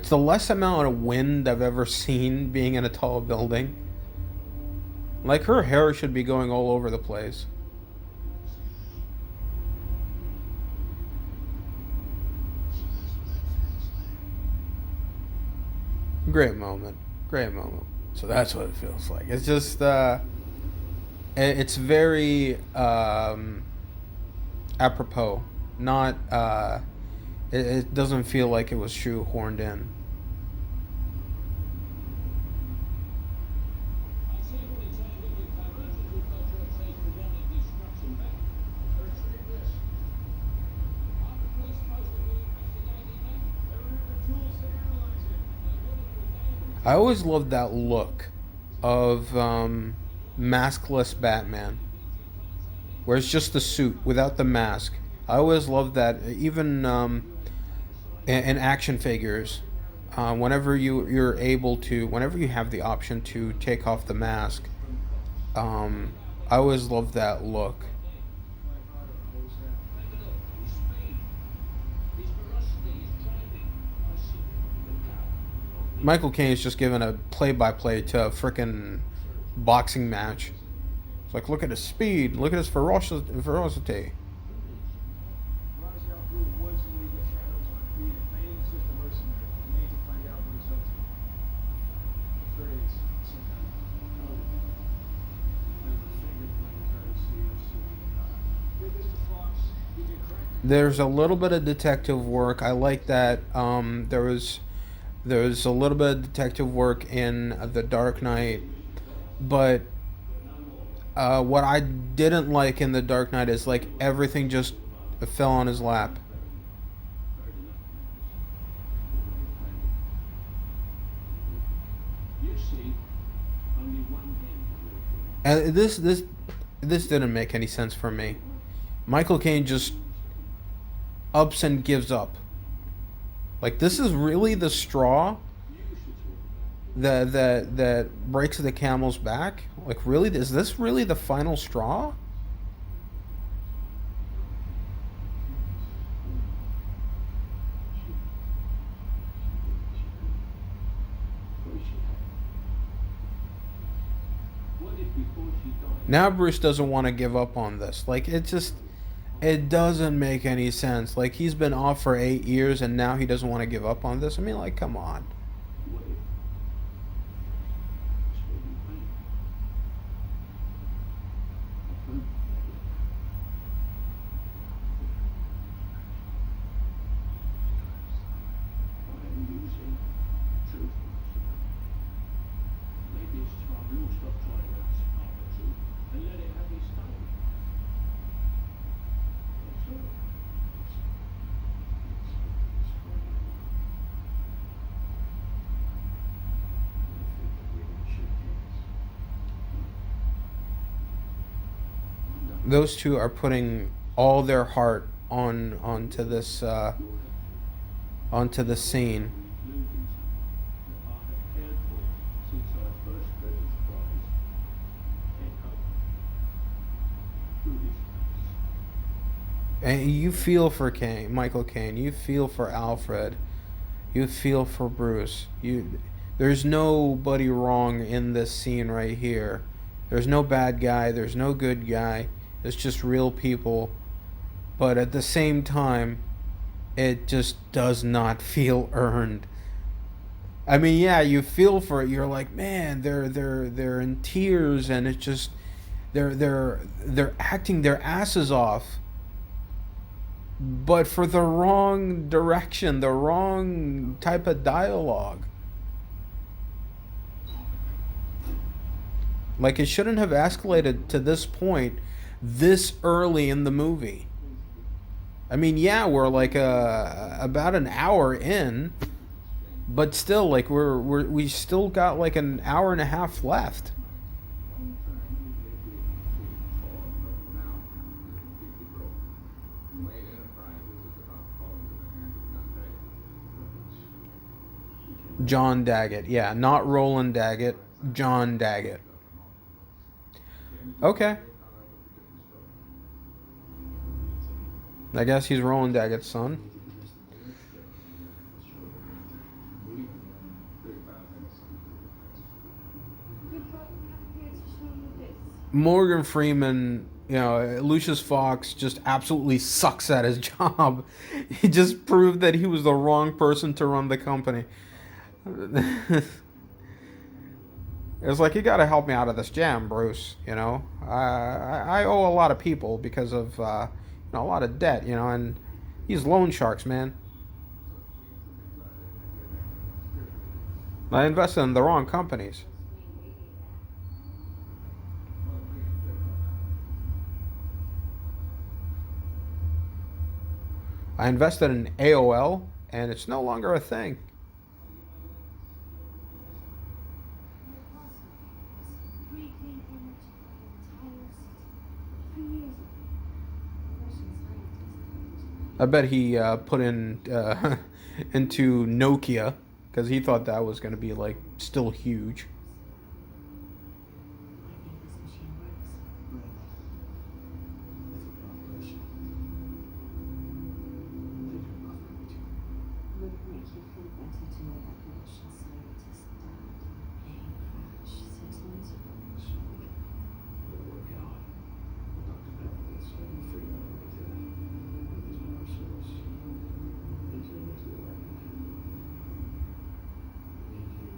the less amount of wind I've ever seen being in a tall building. Like her hair should be going all over the place. Great moment. Great moment. So that's what it feels like. It's just it's very apropos. Not it doesn't feel like it was shoehorned in. I always loved that look of maskless Batman, where it's just the suit without the mask. I always loved that, even in action figures. Whenever you're able to, whenever you have the option to take off the mask, um, I always loved that look. Michael Caine's just given a play-by-play to a frickin' boxing match. It's like, look at his speed, look at his ferocity. There's a little bit of detective work. I like that. There's a little bit of detective work in The Dark Knight, but what I didn't like in The Dark Knight is like everything just fell on his lap. And this didn't make any sense for me. Michael Caine just ups and gives up. Like this is really the straw that breaks the camel's back? Like really, is this really the final straw? Now Bruce doesn't want to give up on this. Like it doesn't make any sense. Like he's been off for 8 years and now he doesn't want to give up on this. I mean, like, come on. Those two are putting all their heart onto this scene. And you feel for Michael Caine. You feel for Alfred. You feel for Bruce. There's nobody wrong in this scene right here. There's no bad guy. There's no good guy. It's just real people. But at the same time, it just does not feel earned. I mean, yeah, you feel for it. You're like, man, they're in tears, and it's just they're acting their asses off, but for the wrong direction, the wrong type of dialogue. Like it shouldn't have escalated to this point this early in the movie. I mean, yeah, we're like about an hour in, but still, like we still got like an hour and a half left. John Daggett, yeah, not Roland Daggett, John Daggett. Okay. I guess he's Roland Daggett's son. Morgan Freeman, Lucius Fox just absolutely sucks at his job. He just proved that he was the wrong person to run the company. It's like, you got to help me out of this jam, Bruce. I owe a lot of people because of a lot of debt. And these loan sharks, man. I invested in the wrong companies. I invested in AOL, and it's no longer a thing. I bet he put in into Nokia because he thought that was going to be like still huge.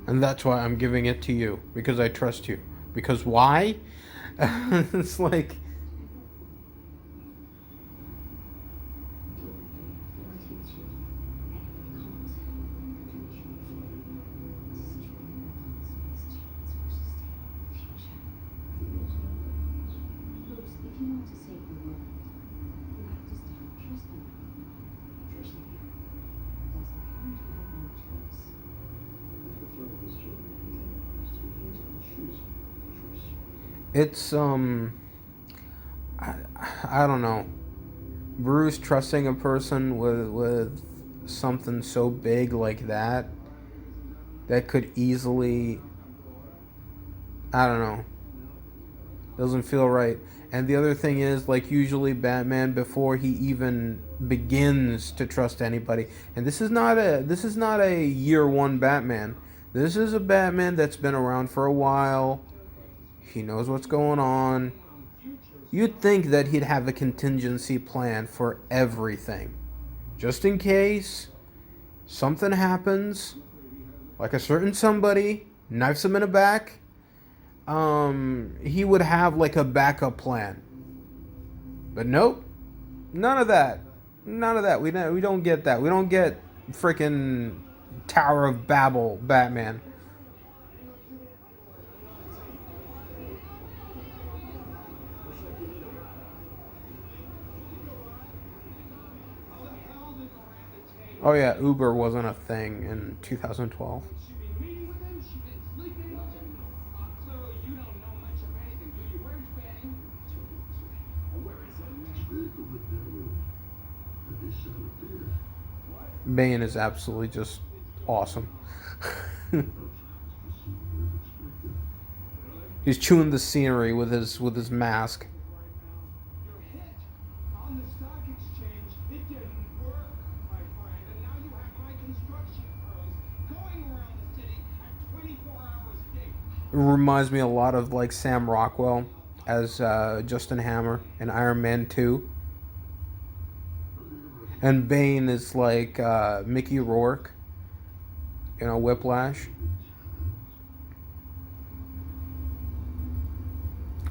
And that's why I'm giving it to you, because I trust you. Because why? It's like, it's I, I don't know. Bruce trusting a person with something so big like that could easily, I don't know, doesn't feel right. And the other thing is, like, usually Batman, before he even begins to trust anybody, and this is not a year one Batman. This is a Batman that's been around for a while. He knows what's going on. You'd think that he'd have a contingency plan for everything, just in case something happens, like a certain somebody knifes him in the back. He would have like a backup plan. But nope, none of that. None of that. We don't get that. We don't get freaking Tower of Babel Batman. Oh yeah, Uber wasn't a thing in 2012. Bane is absolutely just awesome. He's chewing the scenery with his mask. It reminds me a lot of like Sam Rockwell as Justin Hammer in Iron Man 2. And Bane is like Mickey Rourke, Whiplash.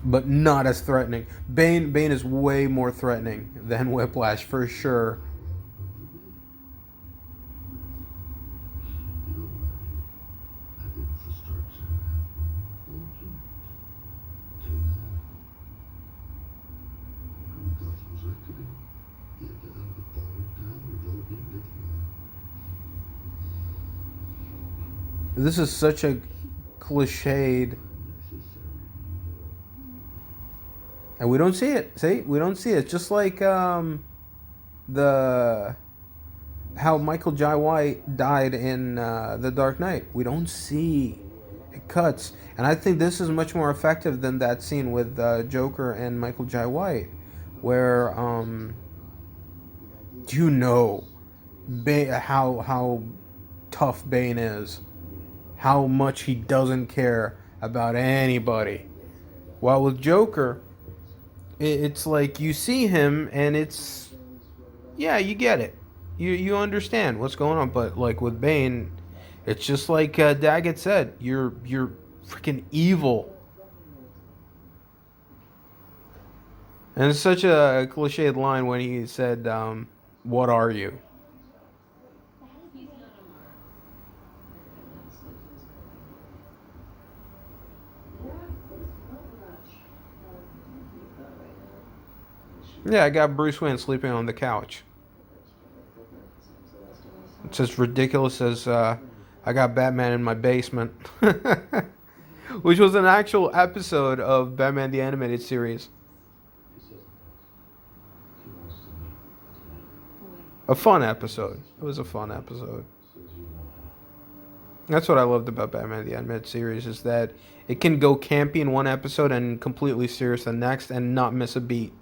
But not as threatening. Bane is way more threatening than Whiplash for sure. This is such a cliched, and we don't see it. See, we don't see it. Just like the how Michael Jai White died in The Dark Knight. We don't see it cuts, and I think this is much more effective than that scene with Joker and Michael Jai White, where you know how tough Bane is, how much he doesn't care about anybody. While with Joker, it's like you see him and it's, yeah, you get it, you understand what's going on. But like with Bane, it's just like Daggett said, you're freaking evil. And it's such a cliched line when he said, "What are you?" Yeah, I got Bruce Wayne sleeping on the couch. It's as ridiculous as I got Batman in my basement, which was an actual episode of Batman the Animated Series. A fun episode. It was a fun episode. That's what I loved about Batman the Animated Series is that it can go campy in one episode and completely serious the next and not miss a beat.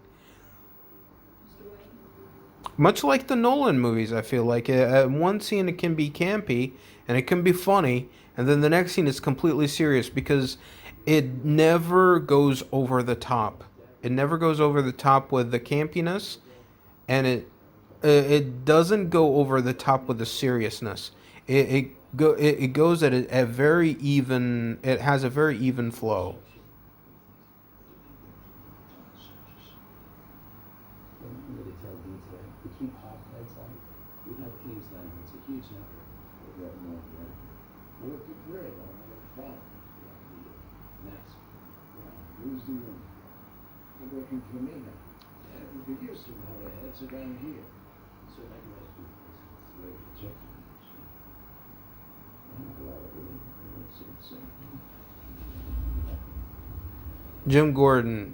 Much like the Nolan movies, I feel like one scene it can be campy and it can be funny, and then the next scene is completely serious because it never goes over the top. It never goes over the top with the campiness, and it doesn't go over the top with the seriousness. It goes at a very even. It has a very even flow. Really tell detail. To keep hot lights on, we had teams down here. It's a huge network. We're up north, right? We're up to grid. I don't have a problem. Yeah, next. Yeah, who's doing? They're working for me now. Yeah, we could use some other heads around here. So I can ask you questions. We're protecting you. So. A lot of it. That's insane. Jim Gordon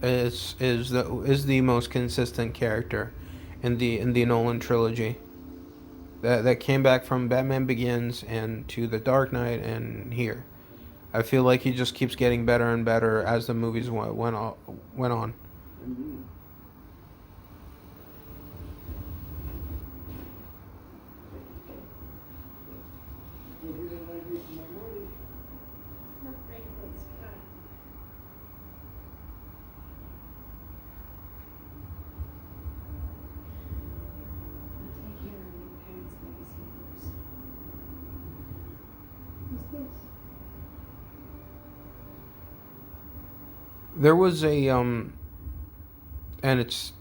is the most consistent character in the Nolan trilogy. That came back from Batman Begins and to The Dark Knight and here. I feel like he just keeps getting better and better as the movies went on. Indeed. Well, you didn't like me for my money. It's not very good, Scott. I'll take care of your parents' legacy first. Who's this? There was and it's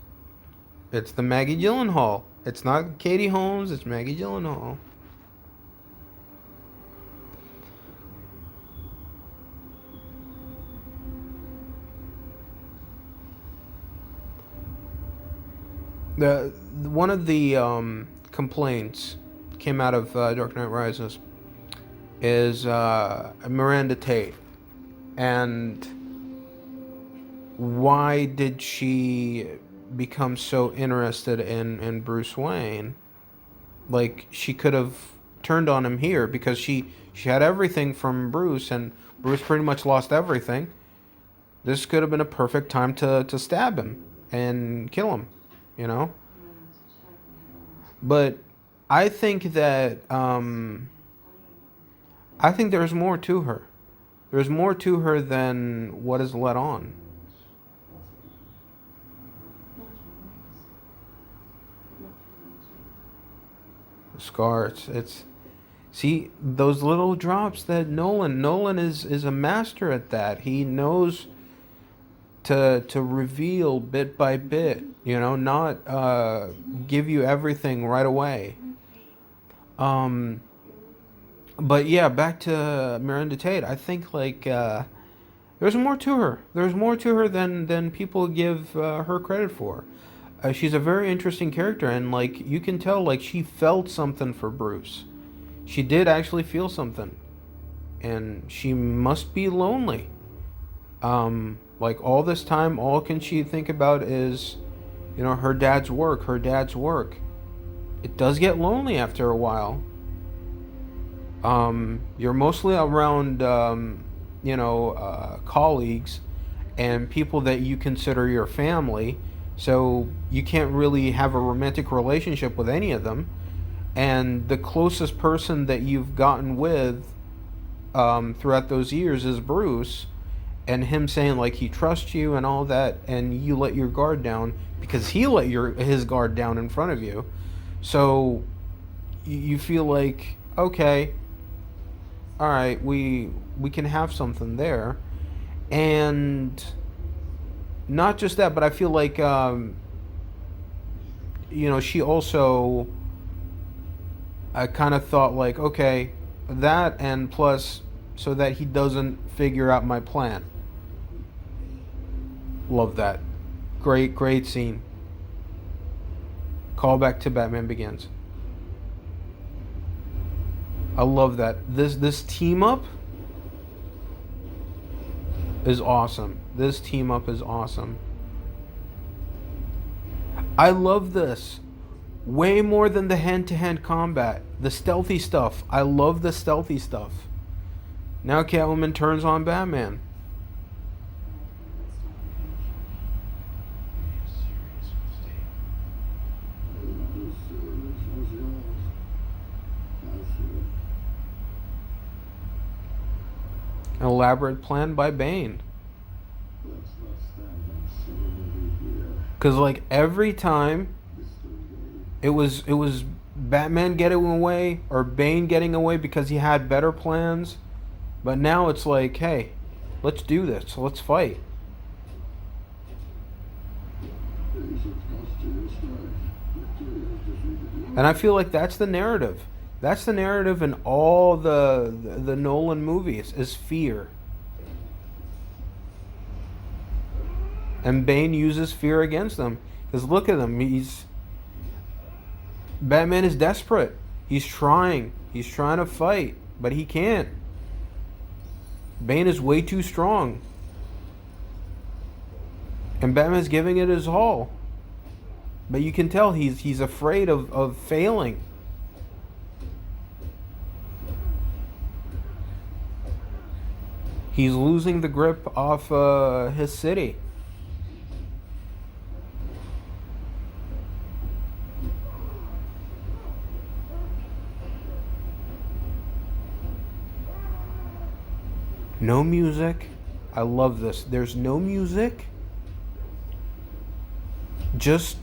the Maggie Gyllenhaal. It's not Katie Holmes. It's Maggie Gyllenhaal. The one of the complaints came out of Dark Knight Rises is Miranda Tate, and why did she become so interested in Bruce Wayne? Like she could have turned on him here because she had everything from Bruce, and Bruce pretty much lost everything. This could have been a perfect time to stab him and kill him, you know. But I think that I think there's more to her. There's more to her than what is let on. Scar, it's see those little drops that Nolan is a master at that. He knows to reveal bit by bit, you know, not give you everything right away. Um, but yeah, back to Miranda Tate. I think like there's more to her. There's more to her than people give her credit for. She's a very interesting character, and like you can tell, like she felt something for Bruce. She did actually feel something, and she must be lonely. Like all this time, all can she think about is, you know, her dad's work. Her dad's work. It does get lonely after a while. You're mostly around, colleagues and people that you consider your family, So you can't really have a romantic relationship with any of them. And the closest person that you've gotten with throughout those years is Bruce, and him saying like he trusts you and all that, and you let your guard down because he let his guard down in front of you. So you feel like, okay, all right, we can have something there. And not just that, but I feel like she also, I kind of thought like, okay, that, and plus so that he doesn't figure out my plan. Love that. Great scene. Call back to Batman Begins. I love that. This team up is awesome. This team up is awesome. I love this. Way more than the hand-to-hand combat. The stealthy stuff. I love the stealthy stuff. Now Catwoman turns on Batman. An elaborate plan by Bane. Cause like every time it was Batman getting away or Bane getting away because he had better plans. But now it's like, hey, let's do this. Let's fight. And I feel like that's the narrative. That's the narrative in all the Nolan movies is fear. And Bane uses fear against them. Because look at him. Batman is desperate. He's trying. He's trying to fight. But he can't. Bane is way too strong. And Batman's giving it his all. But you can tell he's afraid of failing. He's losing the grip off his city. No music. I love this. There's no music. Just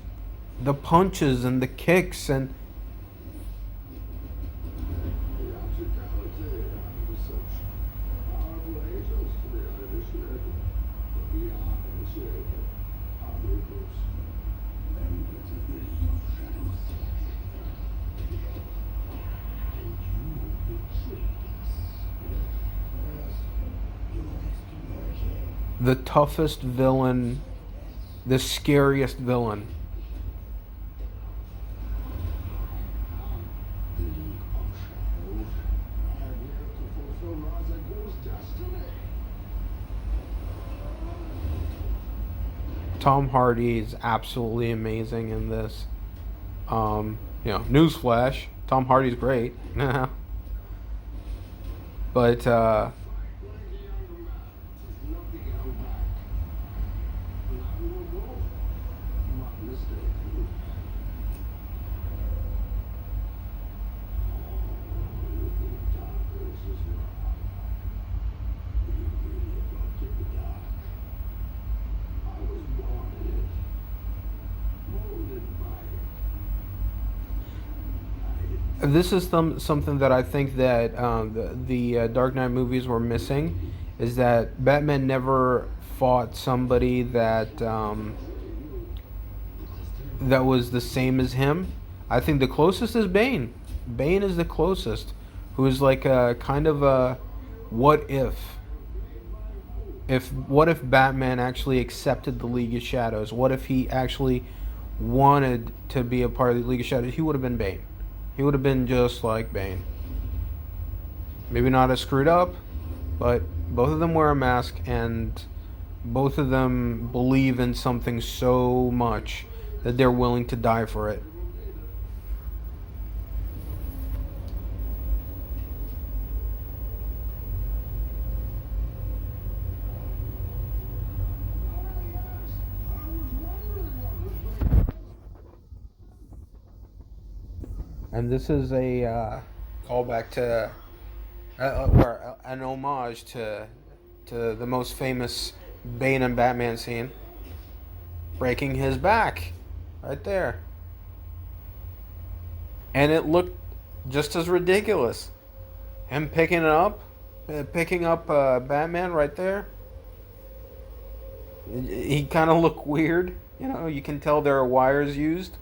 the punches and the kicks and the toughest villain, the scariest villain. Tom Hardy is absolutely amazing in this. Newsflash, Tom Hardy's great. But this is something that I think that the Dark Knight movies were missing, is that Batman never fought somebody that was the same as him. I think the closest is Bane. Bane is the closest, who is like a kind of a what if. What if Batman actually accepted the League of Shadows? What if he actually wanted to be a part of the League of Shadows? He would have been Bane. He would have been just like Bane. Maybe not as screwed up, but both of them wear a mask and both of them believe in something so much that they're willing to die for it. And this is a callback to, or an homage to the most famous Bane and Batman scene, breaking his back, right there, and it looked just as ridiculous. Him picking up Batman right there. He kind of looked weird. You know, you can tell there are wires used.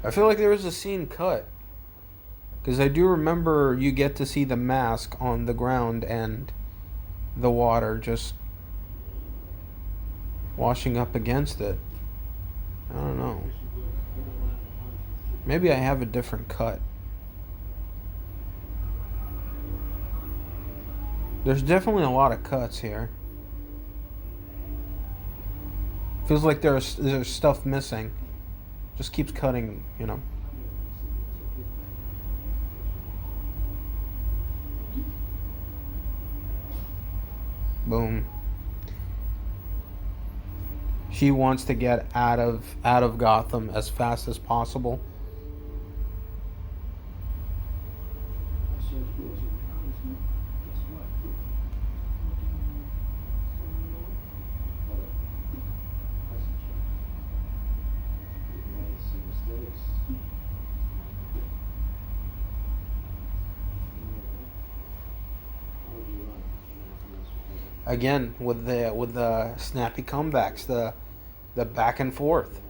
I feel like there was a scene cut because I do remember you get to see the mask on the ground and the water just washing up against it. I don't know. Maybe I have a different cut. There's definitely a lot of cuts here. Feels like there's stuff missing. Just keeps cutting, you know. Boom. She wants to get out of Gotham as fast as possible. So if you was a congressman, guess what? Hold up. Listen, Chuck. We've made some mistakes. How would you run? Again with the snappy comebacks, the back and forth.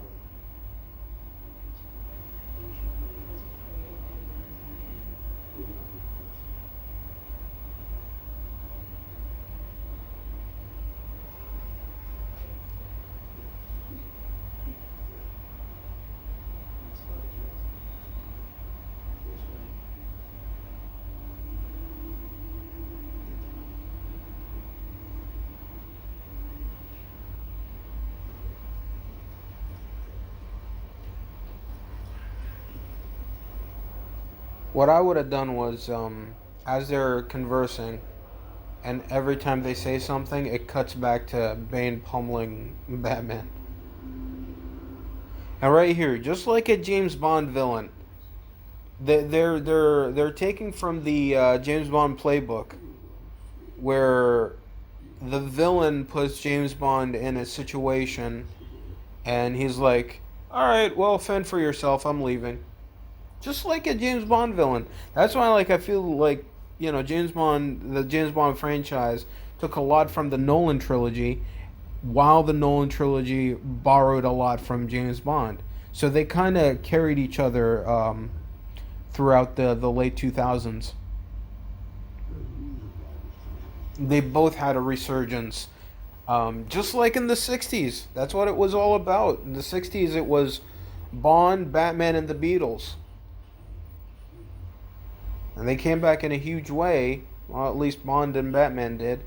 What I would have done was, as they're conversing, and every time they say something, it cuts back to Bane pummeling Batman. And right here, just like a James Bond villain, they're taking from the James Bond playbook, where the villain puts James Bond in a situation, and he's like, "All right, well, fend for yourself. I'm leaving." Just like a James Bond villain. That's why, like, I feel like the James Bond franchise took a lot from the Nolan trilogy, while the Nolan trilogy borrowed a lot from James Bond. So they kind of carried each other throughout the late 2000s. They both had a resurgence. Just like in the 60s. That's what it was all about. In the 60s, it was Bond, Batman, and the Beatles. And they came back in a huge way. Well, at least Bond and Batman did.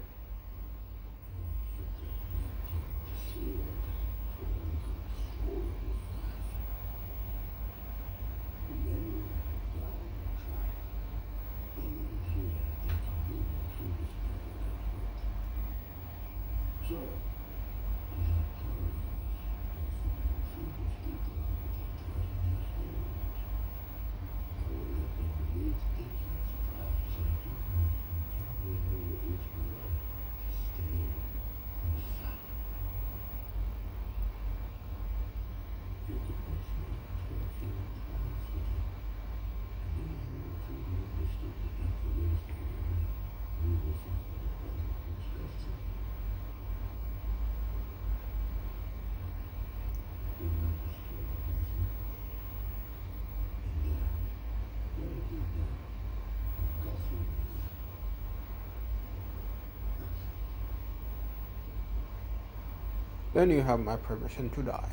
Then you have my permission to die.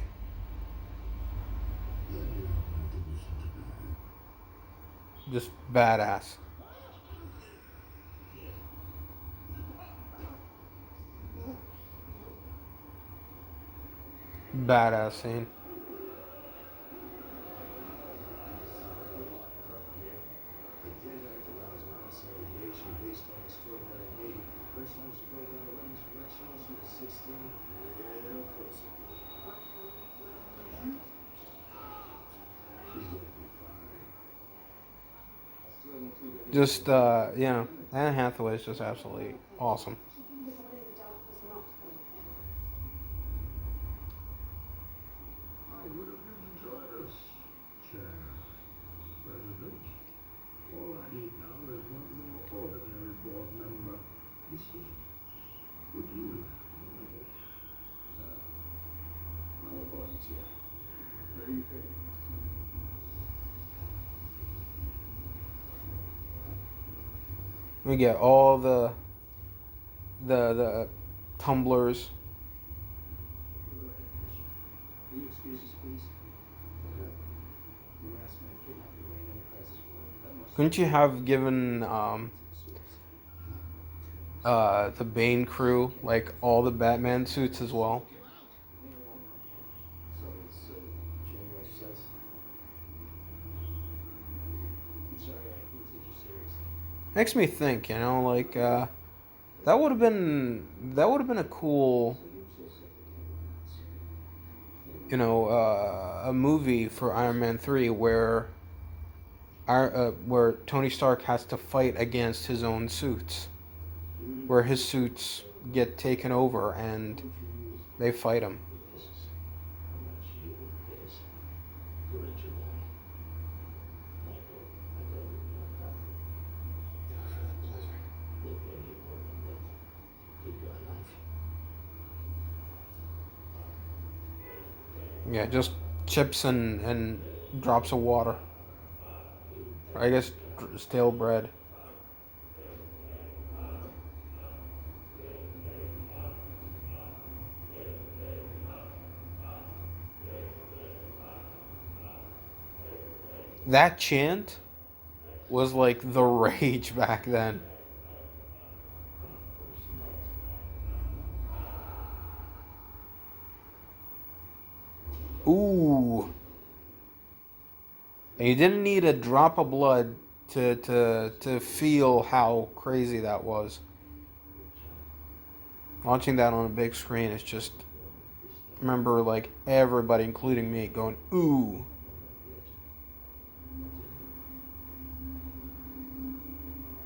Just badass. Badass scene. Just Anne Hathaway is just absolutely awesome. She did whatever Doug was not for him. I would have enjoyed us, Chair, President. All I need now is one more ordinary board member. Would you? No, I volunteer. Where are you picking? We get all the tumblers. Will you excuse us, please? Harassment, kidnapping, random crisis board. That must Couldn't you have given the Bane crew like all the Batman suits as well? So it's January says. I'm sorry, I couldn't take you seriously. Makes me think, like that would have been a cool, a movie for Iron Man 3 where Tony Stark has to fight against his own suits, where his suits get taken over and they fight him. Yeah, just chips and drops of water. I guess stale bread. That chant was like the rage back then. Ooh. And you didn't need a drop of blood to feel how crazy that was. Watching that on a big screen is just, I remember like everybody, including me, going ooh.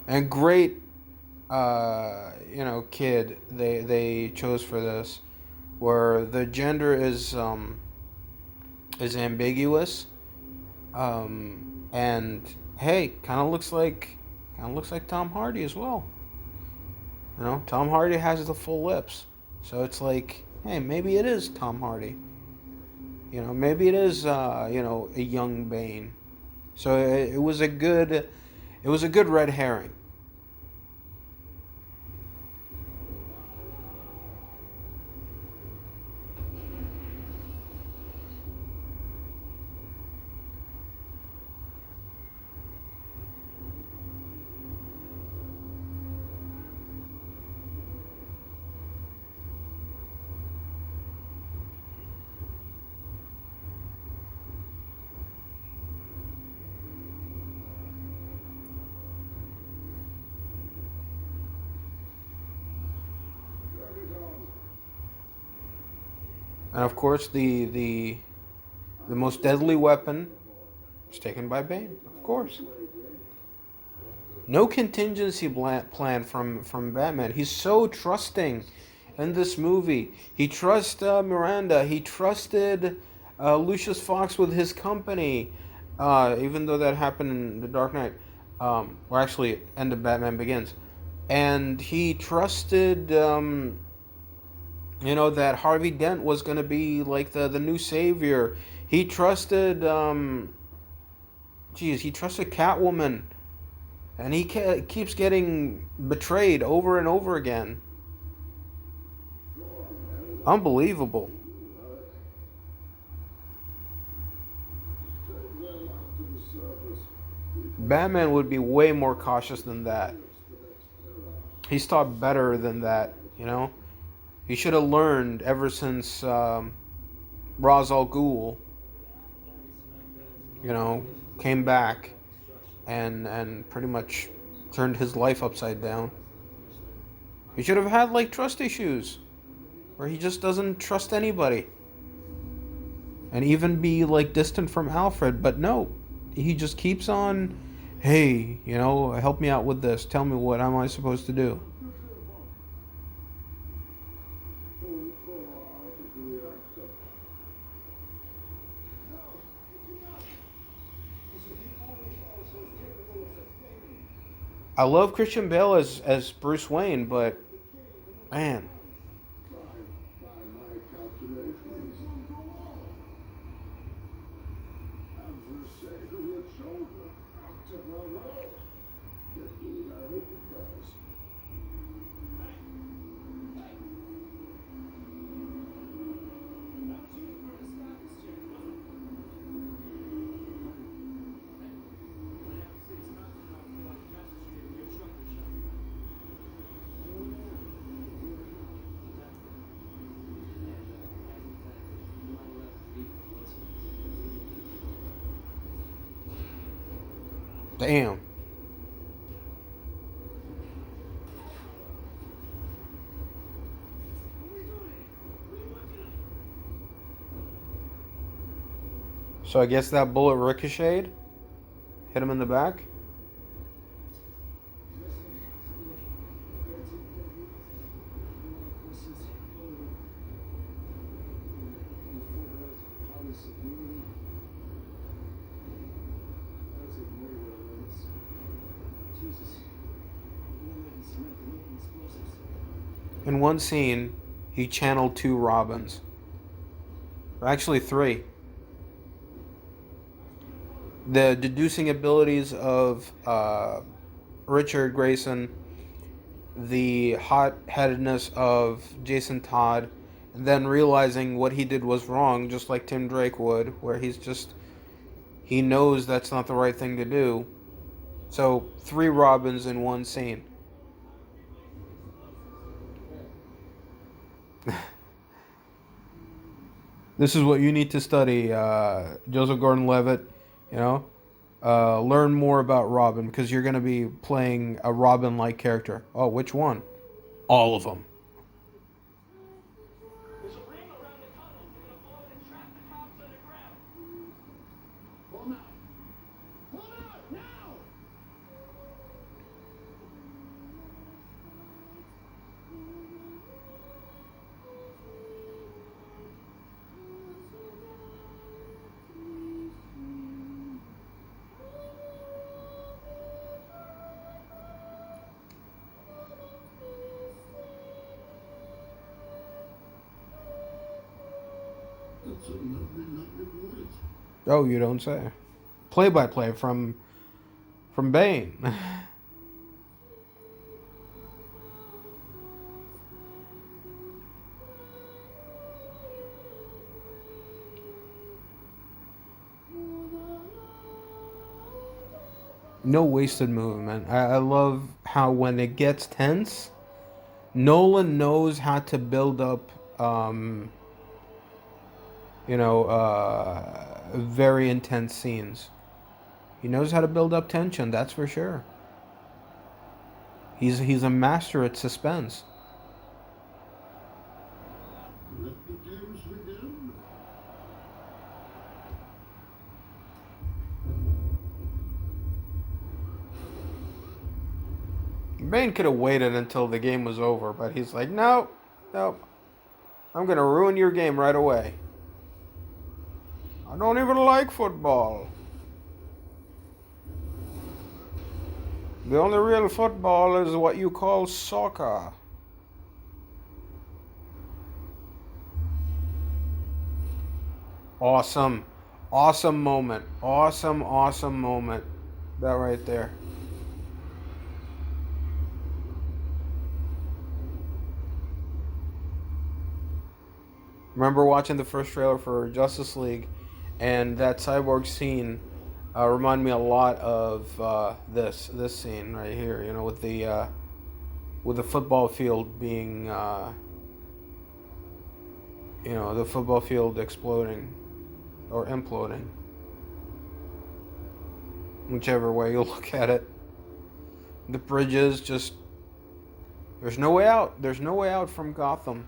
And great, kid they chose for this, where the gender is ambiguous, and hey, kind of looks like Tom Hardy as well. Tom Hardy has the full lips, so it's like, hey, maybe it is Tom Hardy. Maybe it is a young Bane. So it was a good red herring. And of course, the most deadly weapon was taken by Bane. Of course, no contingency plan from Batman. He's so trusting in this movie. He trusts Miranda. He trusted Lucius Fox with his company, even though that happened in The Dark Knight, or actually, end of Batman Begins. And he trusted, that Harvey Dent was going to be like the new savior. He trusted, he trusted Catwoman, and he keeps getting betrayed over and over again. Unbelievable. Batman would be way more cautious than that. He's taught better than that, He should have learned ever since Ra's al Ghul, came back and pretty much turned his life upside down. He should have had like trust issues, where he just doesn't trust anybody, and even be like distant from Alfred. But no, he just keeps on Hey, help me out with this. Tell me, what am I supposed to do? I love Christian Bale as Bruce Wayne, but man, By my calculations, and for the sake of your children, Dr. Bravo, indeed, I hope it does. damn. So I guess that bullet ricocheted, hit him in the back. In one scene, he channeled two Robins. Or actually, three. The deducing abilities of Richard Grayson, the hot-headedness of Jason Todd, and then realizing what he did was wrong, just like Tim Drake would, where he knows that's not the right thing to do. So, three Robins in one scene. This is what you need to study, Joseph Gordon-Levitt. You know, learn more about Robin because you're going to be playing a Robin-like character. Oh, which one? All of them. There's a ring around the tunnel. They're gonna blow it and trap the cops underground. Pull them out. Pull them out now. That's a lovely, lovely voice. Oh, you don't say. Play-by-play from Bane. No wasted movement. I love how when it gets tense, Nolan knows how to build up, very intense scenes. He knows how to build up tension. That's for sure. He's a master at suspense. Let the games begin. Bane could have waited until the game was over, but he's like, no, no, I'm gonna ruin your game right away. I don't even like football. The only real football is what you call soccer. Awesome. Awesome moment. Awesome moment. That right there. Remember watching the first trailer for Justice League, and that cyborg scene reminded me a lot of this scene right here. With the football field being the football field exploding or imploding, whichever way you look at it. The bridges just there's no way out. There's no way out from Gotham.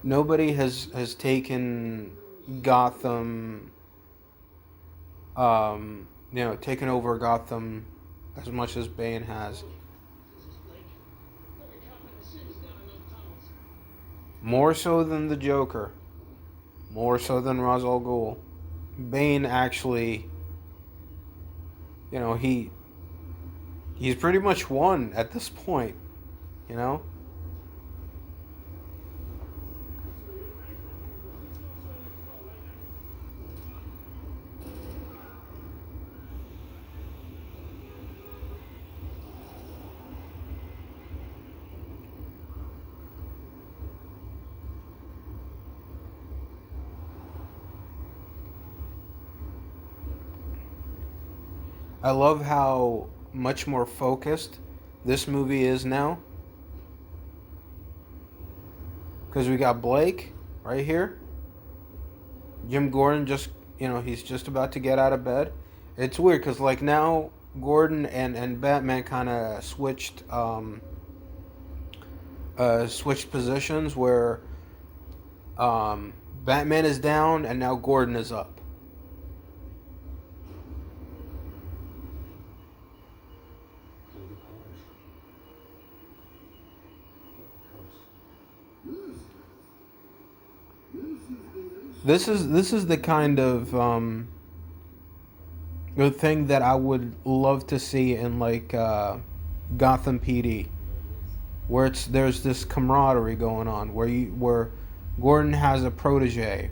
nobody has taken Gotham, taken over Gotham as much as Bane has. More so than the Joker. More so than Ra's al Ghul. Bane actually, he's pretty much won at this point, you know? I love how much more focused this movie is now. Because we got Blake right here. Jim Gordon he's just about to get out of bed. It's weird because, like, now Gordon and Batman kind of switched positions where Batman is down and now Gordon is up. This is the kind of the thing that I would love to see in, like, Gotham PD, where there's this camaraderie going on, where Gordon has a protege.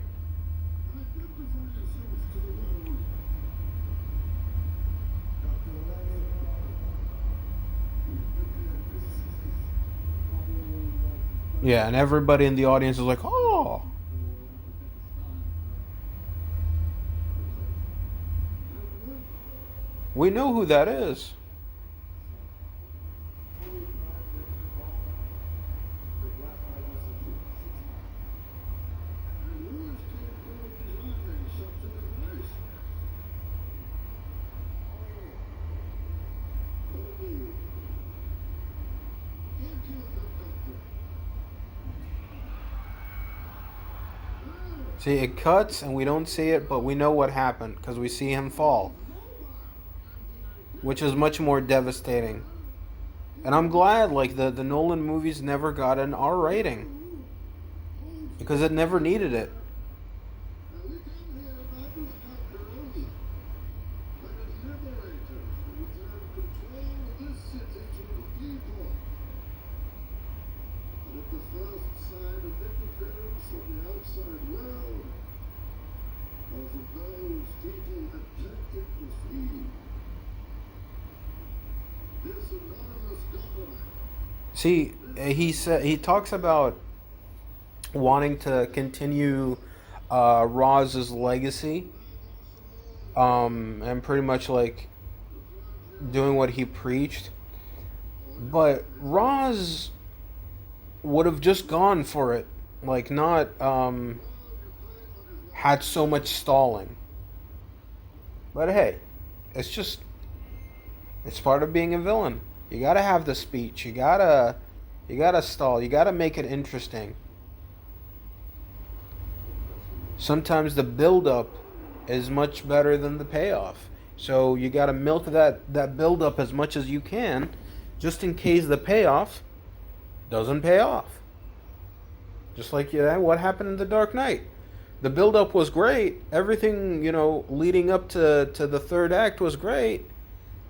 Yeah, and everybody in the audience is like, "Oh." We know who that is. See, it cuts and we don't see it, but we know what happened because we see him fall, which is much more devastating. And I'm glad, like, the Nolan movies never got an R rating because it never needed it. See, he talks about wanting to continue Roz's legacy, and pretty much, like, doing what he preached. But Roz would have just gone for it, like, not had so much stalling. But hey, it's it's part of being a villain. You gotta have the speech. You gotta stall. You gotta make it interesting. Sometimes the build up is much better than the payoff. So you gotta milk that build up as much as you can, just in case the payoff doesn't pay off. Just like, what happened in The Dark Knight. The build up was great. Everything, leading up to the third act was great.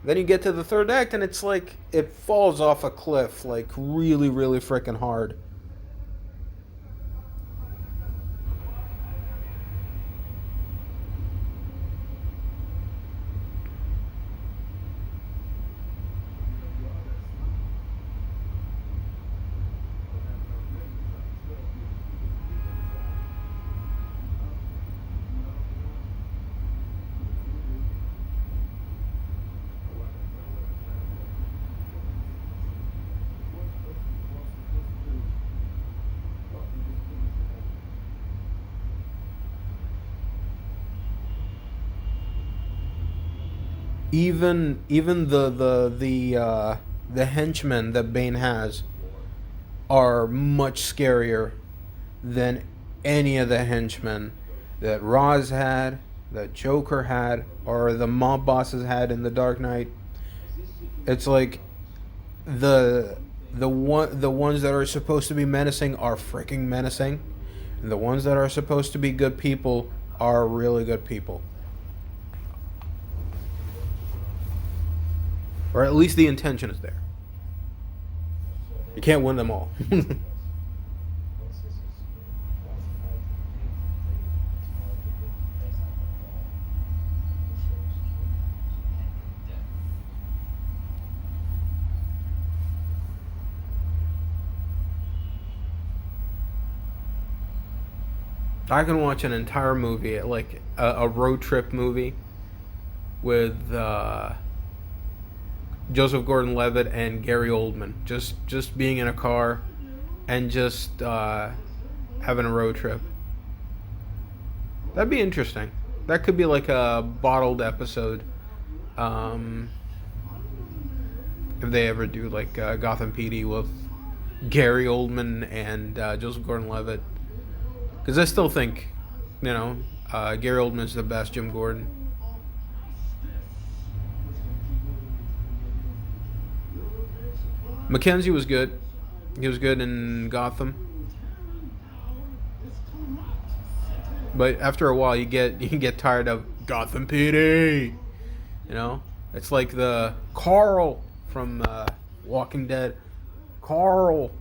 Then you get to the third act and it's like it falls off a cliff, like, really, really freaking hard. Even the henchmen that Bane has are much scarier than any of the henchmen that Roz had, that Joker had, or the mob bosses had in The Dark Knight. It's like the ones that are supposed to be menacing are freaking menacing, and the ones that are supposed to be good people are really good people. Or at least the intention is there. You can't win them all. I can watch an entire movie, like a road trip movie, with Joseph Gordon-Levitt and Gary Oldman, just being in a car and just having a road trip. That'd be interesting. That could be like a bottled episode. If they ever do like Gotham PD with Gary Oldman and Joseph Gordon-Levitt, because I still think, Gary Oldman's the best Jim Gordon. Mackenzie was good. He was good in Gotham. But after a while, you get tired of Gotham PD. It's like the Carl from Walking Dead. Coral.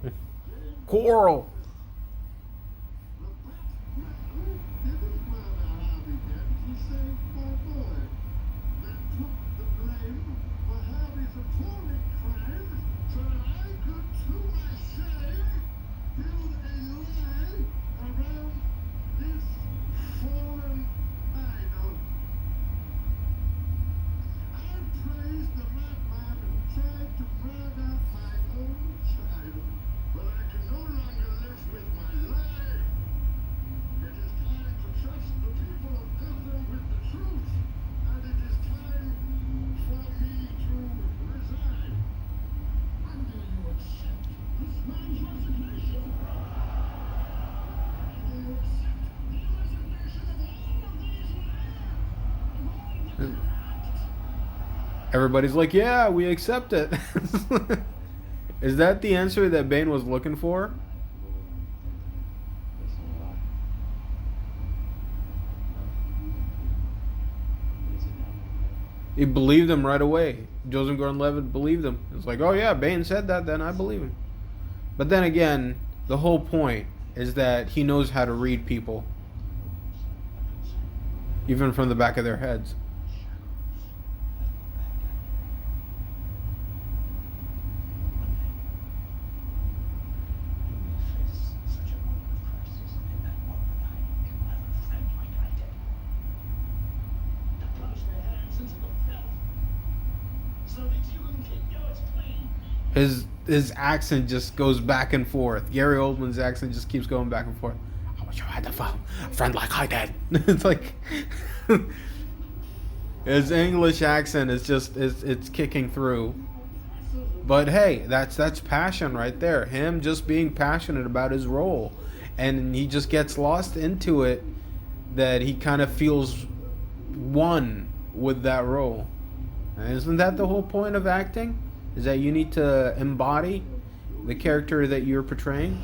Everybody's like, yeah, we accept it. Is that the answer that Bane was looking for? He believed him right away. Joseph Gordon-Levitt believed him. It's like, oh yeah, Bane said that, then I believe him. But then again, the whole point is that he knows how to read people, even from the back of their heads. His accent just goes back and forth. Gary Oldman's accent just keeps going back and forth. I wish you had a friend like I did. It's like his English accent is just it's kicking through. But hey, that's passion right there. Him just being passionate about his role, and he just gets lost into it. That he kind of feels one with that role. And isn't that the whole point of acting? Is that you need to embody the character that you're portraying?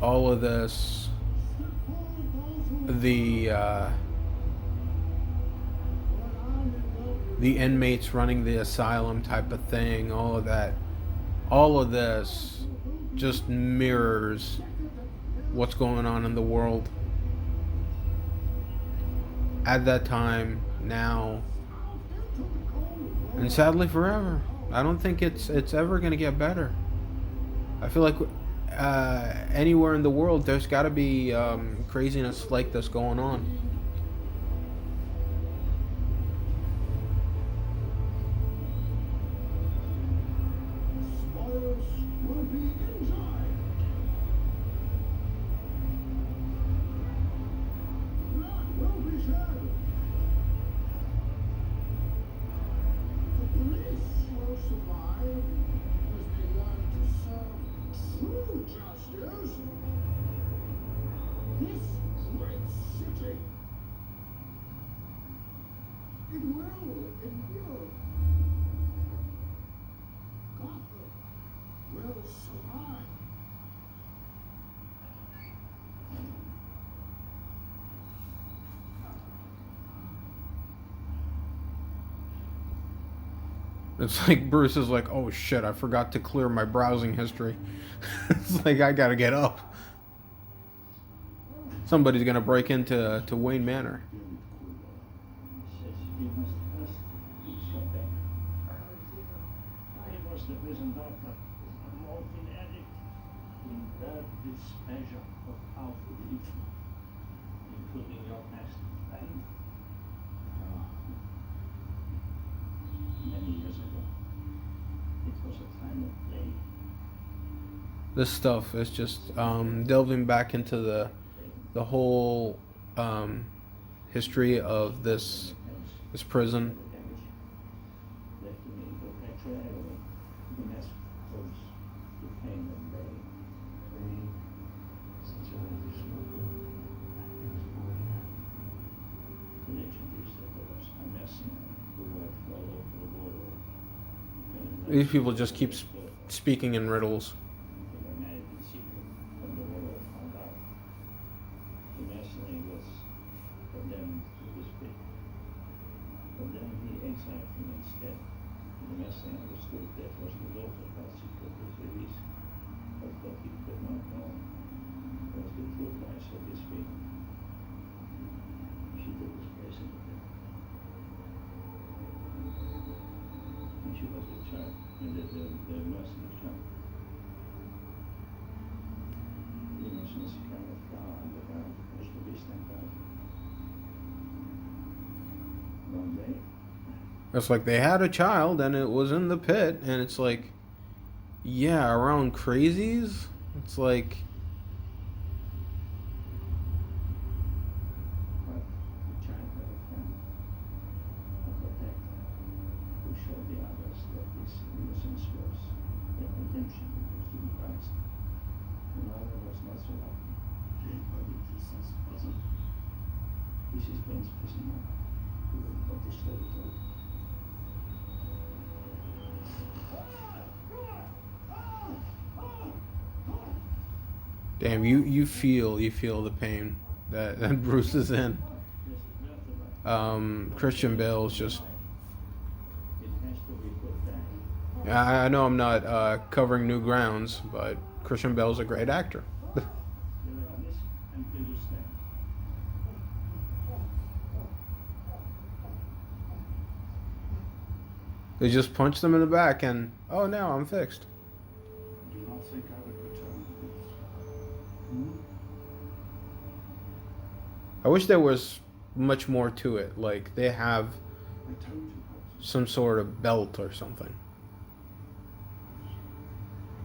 All of this, the inmates running the asylum type of thing, all of this just mirrors what's going on in the world at that time, now, and sadly forever. I don't think it's ever going to get better. I feel like anywhere in the world there's got to be craziness like this going on. downstairs. This great city. It will endure. Gotham will survive. It's like Bruce is like, oh shit, I forgot to clear my browsing history. It's like, I gotta get up. Somebody's gonna break into Wayne Manor. Says he must first eat something. I was the prison doctor, a morphine addict, in bad displeasure of powerful people, including your past friend. Many years ago. It was a time of plague. This stuff is just delving back into the whole history of this prison. Left me in perpetual agony. The mess was the pain and pain. Pain. Since I was smoker, it was boiling up. The legend is that there was a mercenary who worked for a local warlord. These people just keep speaking in riddles. They were married in secret when the warlord found out. The mercenary was condemned to this pit. But then he exiled him instead. The mercenary understood that was the daughter of secret his release, but what he could not know was the true price of his freedom. She took his place in the pit. And she was a child, and the mercenary child. The innocence kind of flower underground was to be stamped out. One day, It's like they had a child and it was in the pit, and it's like, yeah, around crazies. It's like, but the child had a friend, a protector, who showed the others that this innocence was a redemption because in Christ. The mother was not so lucky. This is Ben's prison now. Who will got this story told. damn, you feel the pain that Bruce is in. Yes, left. Christian Bale's just. It has to be put back. I know I'm not covering new grounds, but Christian Bale's a great actor. You like this until you stand. They just punch them in the back, and oh, now I'm fixed. Do not think I would return to this. I wish there was much more to it. Like they have I told you how to some sort of belt or something.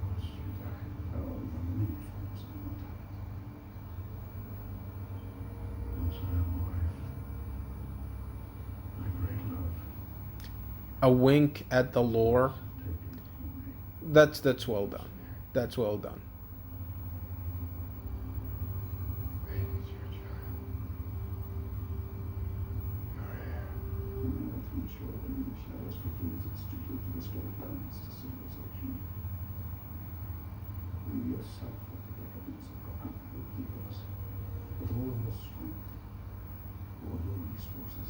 watch you die. Oh, the many forms of mortality. Also, I have a wife. My great love. A wink at the lore. Taken from me. That's well done. That's well done. Wayne is your child. Your heir. In order to ensure that the shadows fulfills its duty to restore balance to civilization. You yourself of the decadence of Gotham will keep us. With all your strength, all your resources,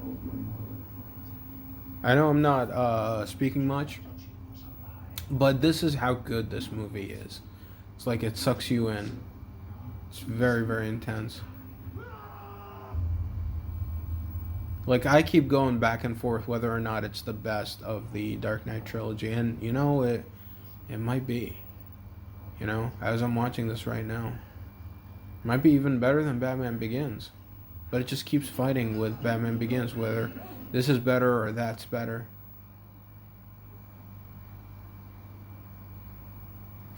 all your moral fight. I know I'm not speaking much, but this is how good this movie is. It's like it sucks you in. It's very, very intense. Like I keep going back and forth whether or not it's the best of the Dark Knight trilogy, and you know it might be. You know, as I'm watching this right now, it might be even better than Batman Begins, but it just keeps fighting with Batman Begins whether this is better or that's better.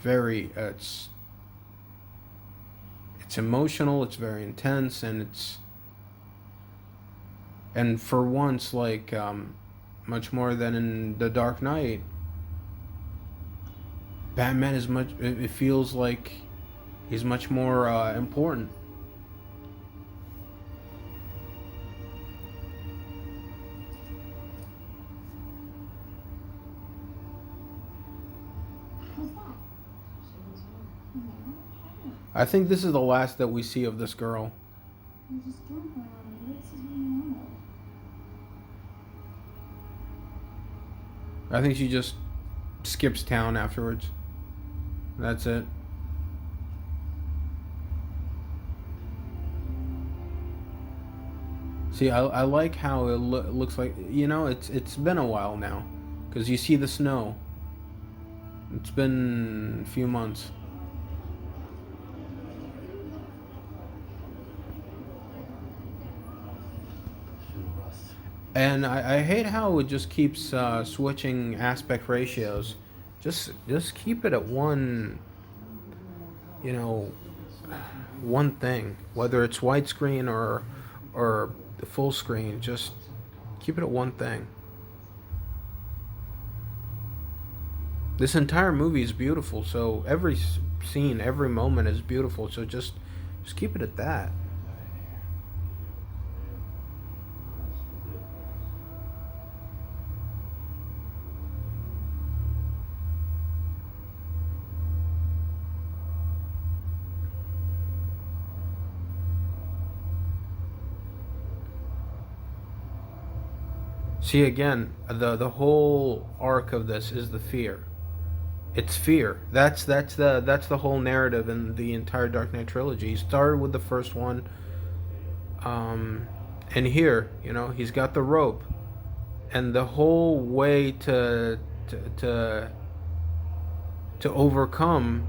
Very, it's emotional. It's very intense, and for once, like much more than in The Dark Knight, Batman is much. It feels like he's much more important. What's that? She was wrong. No, I think this is the last that we see of this girl. there's a storm going on. Maybe this is really normal. I think she just skips town afterwards. That's it. See, I like how it looks like, it's been a while now, because you see the snow. It's been a few months. And I hate how it just keeps switching aspect ratios. Just keep it at one, you know, one thing. Whether it's widescreen or the full screen, just keep it at one thing. This entire movie is beautiful, so every scene, every moment is beautiful. So just keep it at that. See again, the whole arc of this is the fear. It's fear. That's the whole narrative in the entire Dark Knight trilogy. He started with the first one, um, and here, he's got the rope, and the whole way to to, to overcome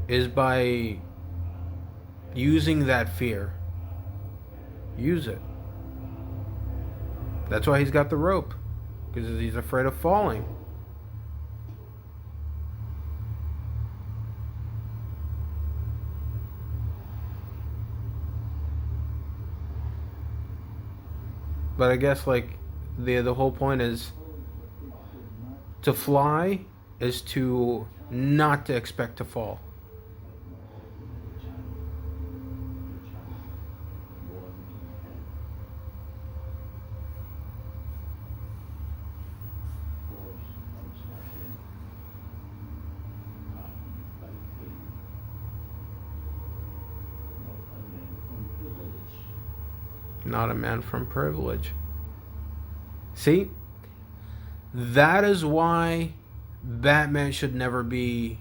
is by using that fear. Use it. That's why he's got the rope, because he's afraid of falling. But I guess like the whole point is to fly is to not to expect to fall. Not a man from privilege. See? That is why Batman should never be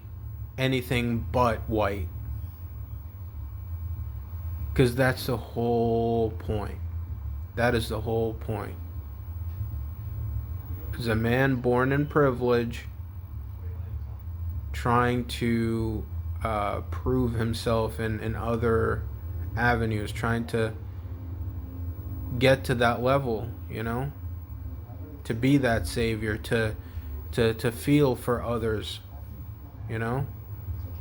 anything but white. Because that's the whole point. That is the whole point. Is a man born in privilege trying to prove himself in other avenues, trying to get to that level, to be that savior, to feel for others,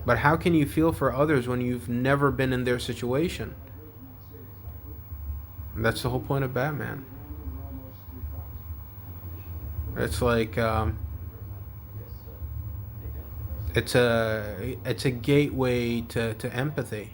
But how can you feel for others when you've never been in their situation? And that's the whole point of Batman. It's like it's a gateway to empathy.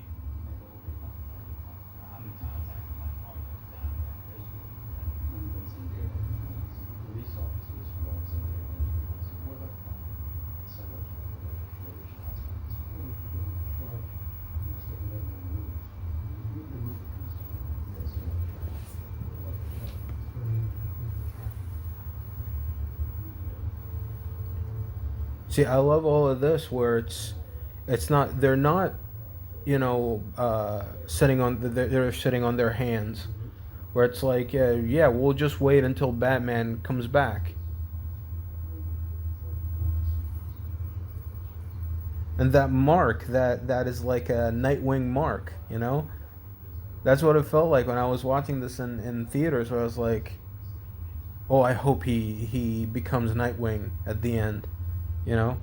See, I love all of this where it's not they're not sitting on they're sitting on their hands, where it's like yeah, we'll just wait until Batman comes back. And that mark, that is like a Nightwing mark. That's what it felt like when I was watching this in theaters, where I was like, oh, I hope he becomes Nightwing at the end, you know?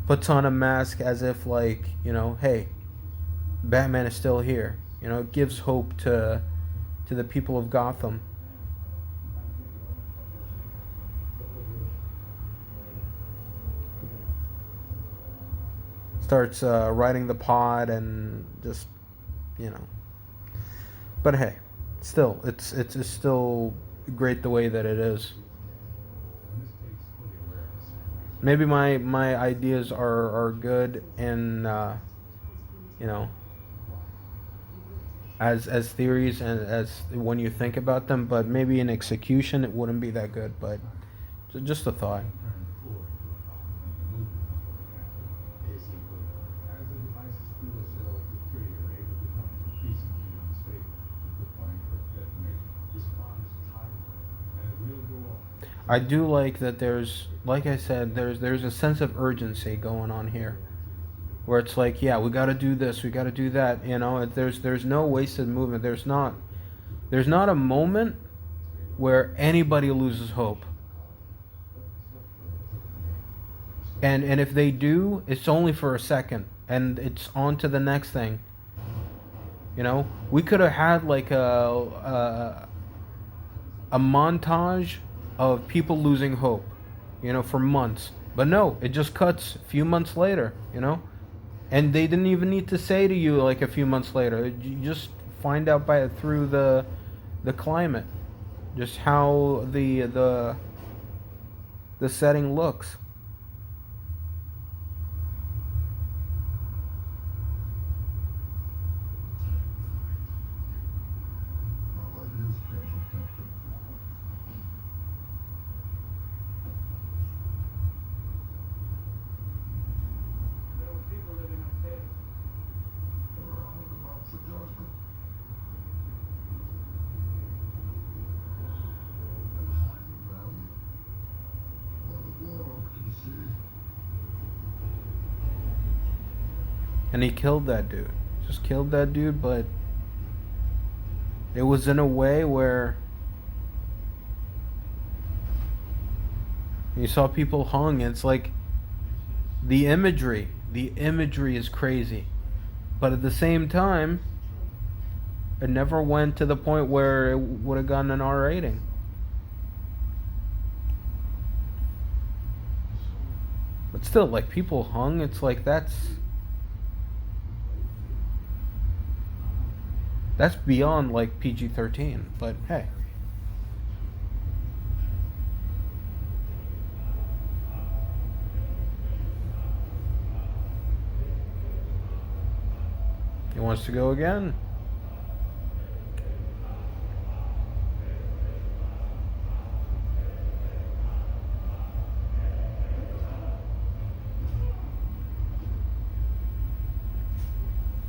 Puts on a mask as if like, hey, Batman is still here. It gives hope to the people of Gotham. starts riding the pod and just, you know. But hey, still, it's still great the way that it is. Maybe my ideas are good in you know, as theories and as when you think about them, but maybe in execution it wouldn't be that good. But just a thought. As the device's fuel cells deteriorate and become increasingly unstable, the point of detonation response timer and it will go off. I do like that there's, like I said, there's a sense of urgency going on here, where it's like, yeah, we got to do this, we got to do that. You know, there's no wasted movement. There's not a moment where anybody loses hope. And if they do, it's only for a second, and it's on to the next thing. You know, we could have had like a montage of people losing hope, you know, for months. But no, it just cuts a few months later, you know? And they didn't even need to say to you like a few months later. You just find out by through the climate, just how the setting looks. Not like your schedule, Captain. There were people living upstairs. Around the mountains of Jasper. And high in the valley. Where the world can see. And he killed that dude. Just killed that dude, but it was in a way where you saw people hung. It's like the imagery is crazy, but at the same time it never went to the point where it would have gotten an R rating. But still, like, people hung. It's like that's beyond like PG-13. But hey, he wants to go again.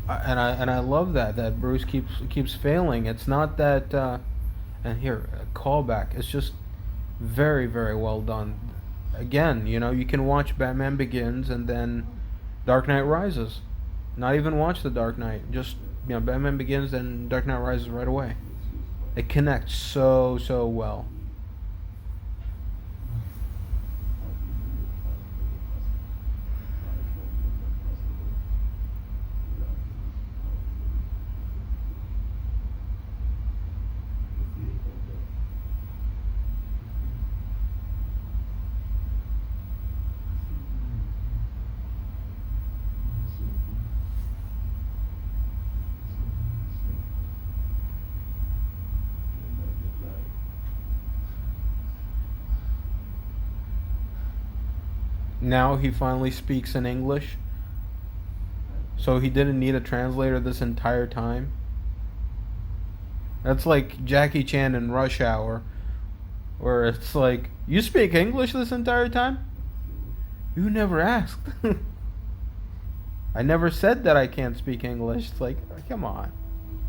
And I love that Bruce keeps failing. It's not that and here a callback. It's just very, very well done. Again, you know, you can watch Batman Begins and then Dark Knight Rises. Not even watch The Dark Knight. Just, you know, Batman Begins and Dark Knight Rises right away. It connects so well. Now he finally speaks in English. So he didn't need a translator this entire time. That's like Jackie Chan in Rush Hour, where it's like, you speak English this entire time? You never asked. I never said that I can't speak English. It's like, come on.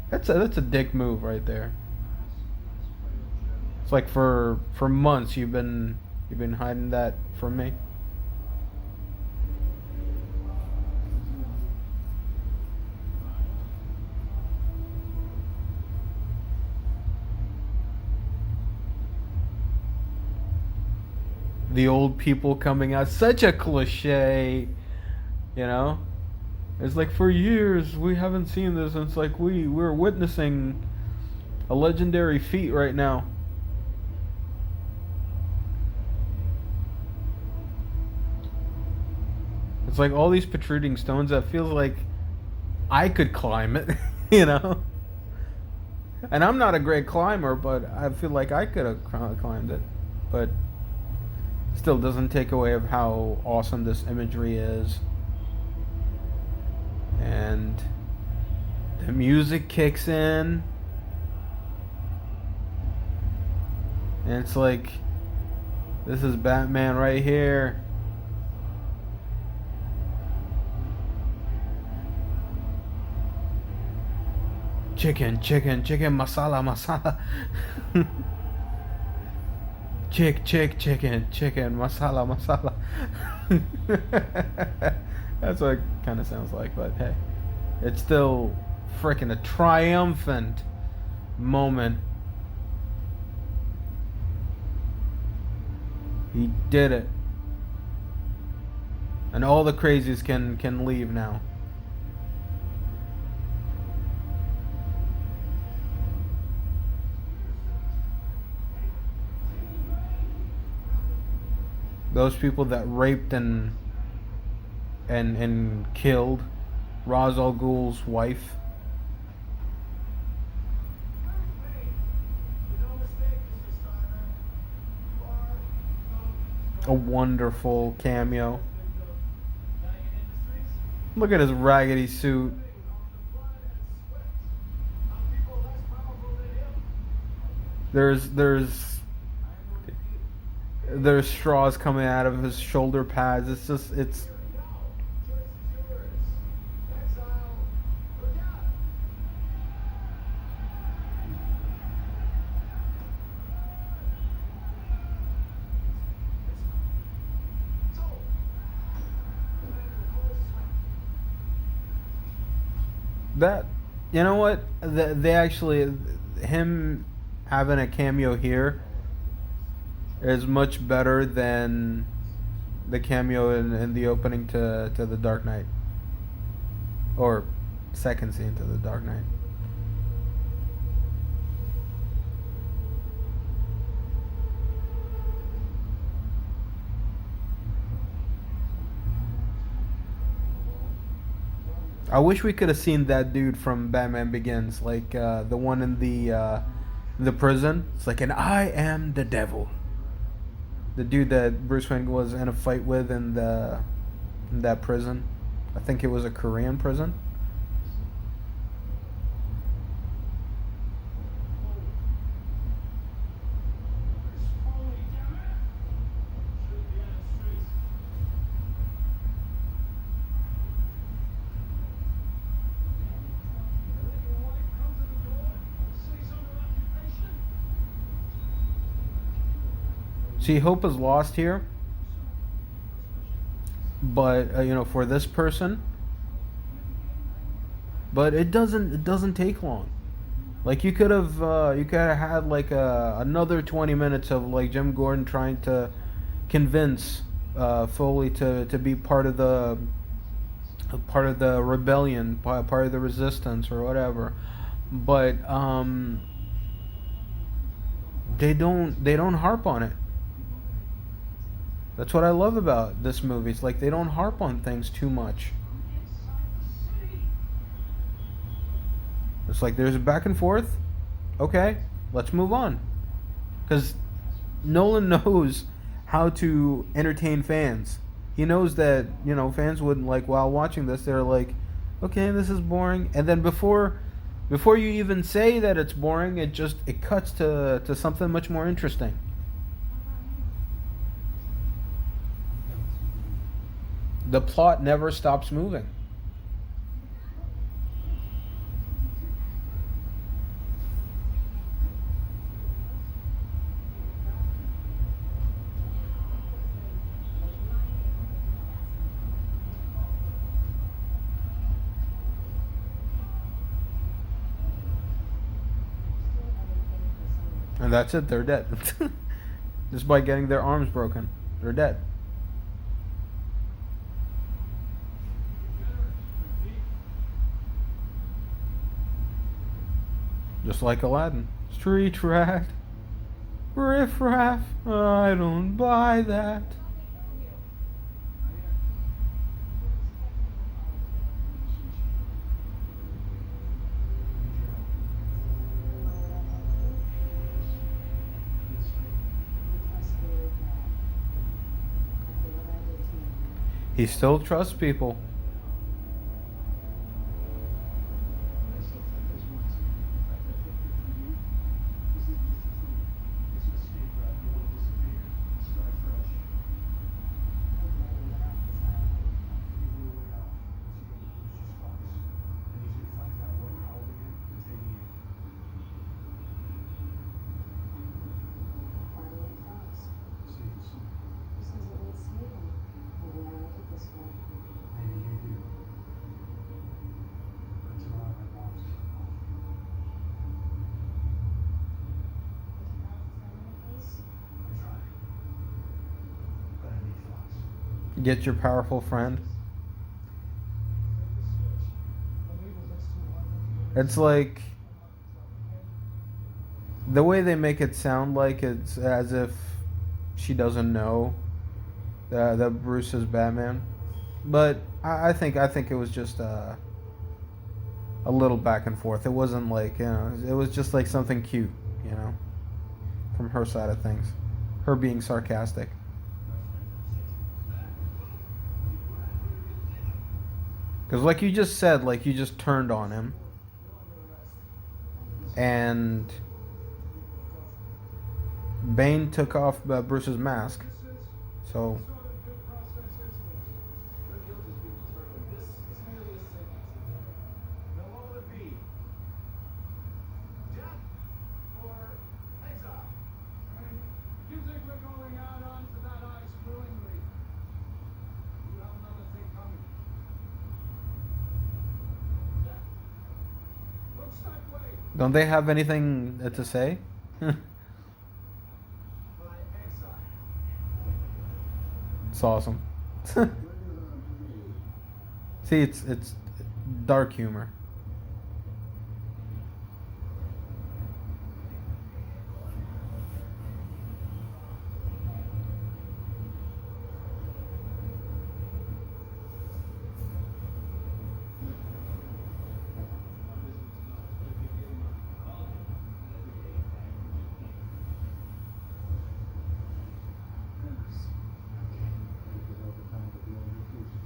That's a dick move right there. It's like for months you've been hiding that from me. The old people coming out, such a cliche, you know. It's like, for years we haven't seen this, and it's like we're witnessing a legendary feat right now. It's like all these protruding stones that feels like I could climb it, you know? And I'm not a great climber, but I feel like I could have climbed it. But still doesn't take away of how awesome this imagery is. And the music kicks in. And it's like, this is Batman right here. Chicken, chicken, chicken, masala, masala. Chicken, chicken, masala, masala. That's what it kind of sounds like, but hey, it's still freaking a triumphant moment. He did it. And all the crazies can leave now. Those people that raped and killed Ra's al Ghul's wife. A wonderful cameo. Look at his raggedy suit. There's straws coming out of his shoulder pads. It's that, you know what? They actually, him having a cameo here is much better than the cameo in the opening to The Dark Knight. Or second scene to The Dark Knight. I wish we could have seen that dude from Batman Begins, like the one in the prison. It's like, and I am the devil. The dude that Bruce Wayne was in a fight with in that prison. I think it was a Korean prison. See, hope is lost here, but for this person, but it doesn't take long. Like you could have had like another 20 minutes of like Jim Gordon trying to convince Foley to be part of the rebellion, part of the resistance or whatever, but they don't harp on it. That's what I love about this movie. It's like they don't harp on things too much. It's like there's a back and forth. Okay, let's move on. Because Nolan knows how to entertain fans. He knows that, fans would, like, while watching this, they're like, okay, this is boring. And then before you even say that it's boring, it cuts to something much more interesting. The plot never stops moving. And that's it, they're dead. Just by getting their arms broken, they're dead. Just like Aladdin. Street rat. Riff raff. I don't buy that. He still trusts people. I still think this one's. In fact, I think that for you, this isn't just a tool. It's an escape route. You want to disappear, start fresh. Ultimately, what happens now, I'll figure your way out. Once you go to Lucius Fox, I need you to find out what you're holding in and take me in. Finally, Fox. See you soon. Who says it needs saving? Maybe I like it this way. Maybe you do. But tomorrow I promise you. Would you have a friend in case? I'm trying. But I need Fox. Get your powerful friend. It's like the way they make it sound like it's as if she doesn't know that Bruce is Batman. But I think it was just a little back and forth. It wasn't like, it was just like something cute, from her side of things. Her being sarcastic. Because like you just said, like you just turned on him. And Bane took off Bruce's mask. So You think we're going out onto that ice willingly? You have another thing coming. Looks that way. don't they have anything to say? By exile. It's awesome. Bring it on to me. See, it's dark humor. Because over time we'll be on your future.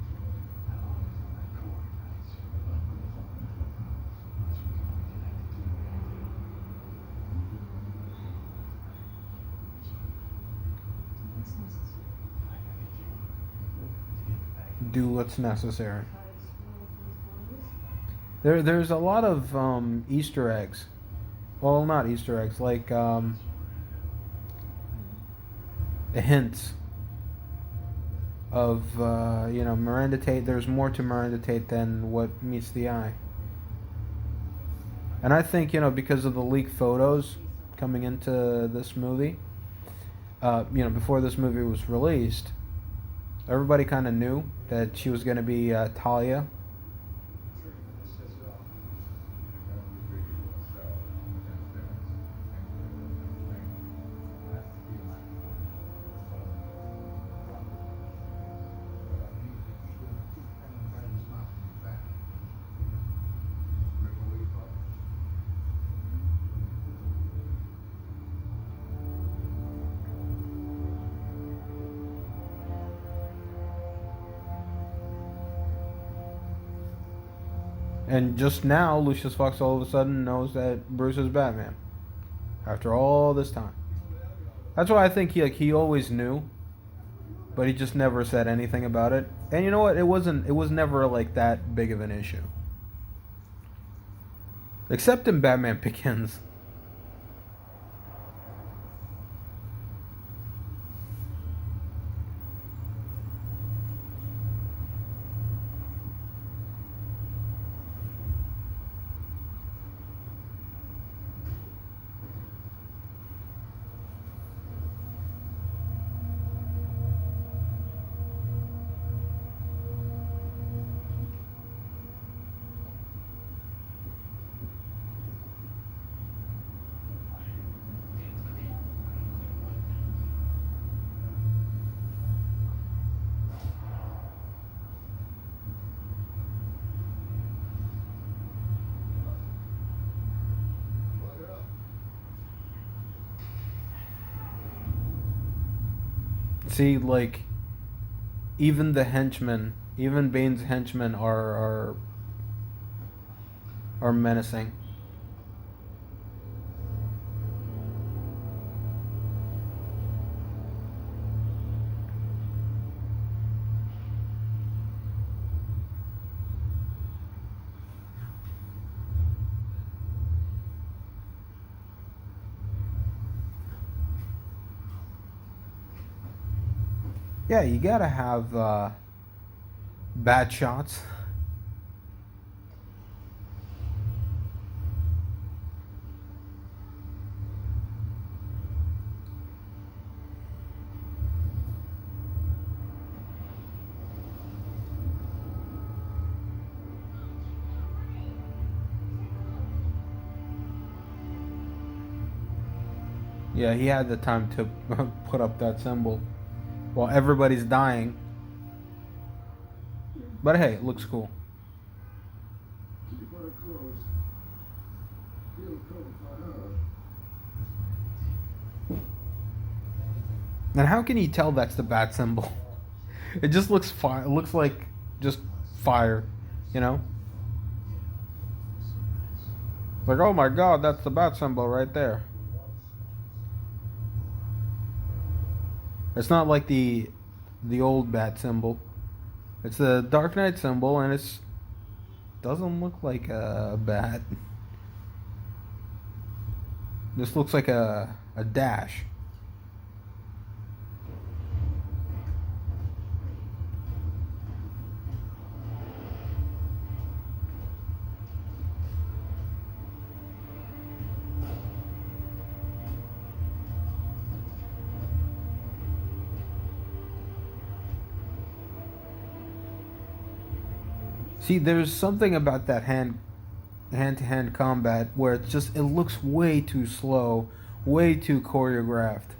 What's necessary? Do what's necessary. Because one of these boys? There's a lot of Easter eggs. Well, not Easter eggs, like hints of Miranda Tate. There's more to Miranda Tate than what meets the eye. And I think because of the leaked photos coming into this movie, before this movie was released, everybody kind of knew that she was going to be Talia. And just now, Lucius Fox all of a sudden knows that Bruce is Batman. After all this time. That's why I think he always knew, but he just never said anything about it. And you know what? It was never like that big of an issue. Except in Batman Begins. See, like, even the henchmen, even Bane's henchmen are menacing. Yeah, you gotta have bad shots. Yeah, he had the time to put up that symbol while everybody's dying. But hey, it looks cool. Keep her close. He'll come for her. And how can you tell that's the bat symbol? It just looks fire. It looks like just fire, you know? Like, oh my god, that's the bat symbol right there. It's not like the old bat symbol. It's the Dark Knight symbol, and it's doesn't look like a bat. This looks like a dash. See, there's something about that hand-to-hand combat where it looks way too slow, way too choreographed.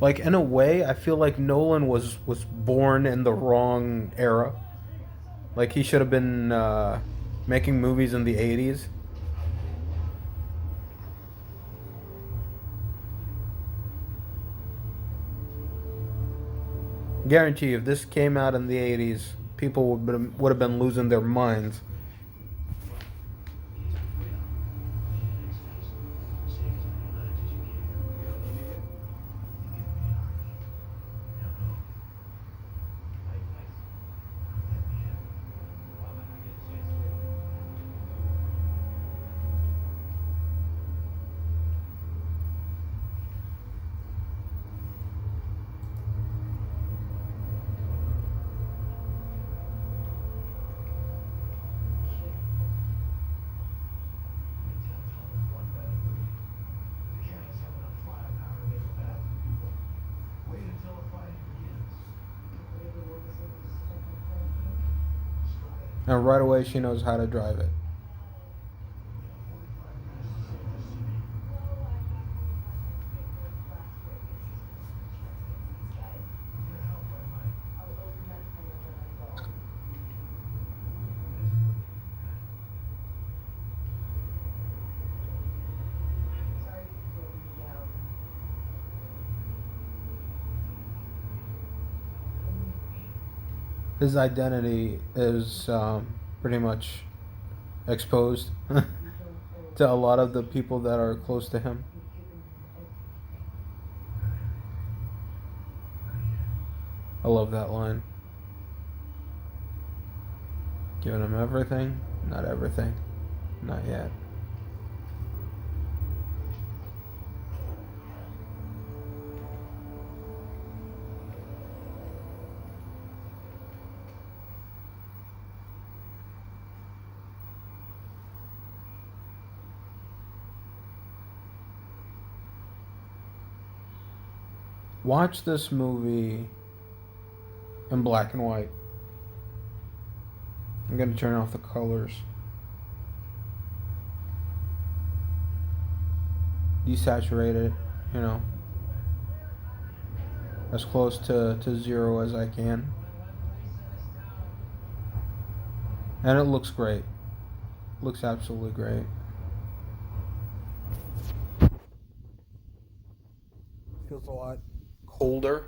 Like in a way, I feel like Nolan was born in the wrong era. Like he should have been making movies in the '80s. Guarantee if this came out in the '80s, people would have been losing their minds. And right away, she knows how to drive it. His identity is pretty much exposed to a lot of the people that are close to him. I love that line. Giving him everything, not everything, not yet. Watch this movie in black and white. I'm gonna turn off the colors. Desaturate it, you know, as close to zero as I can. And it looks great. Looks absolutely great. Feels a lot colder.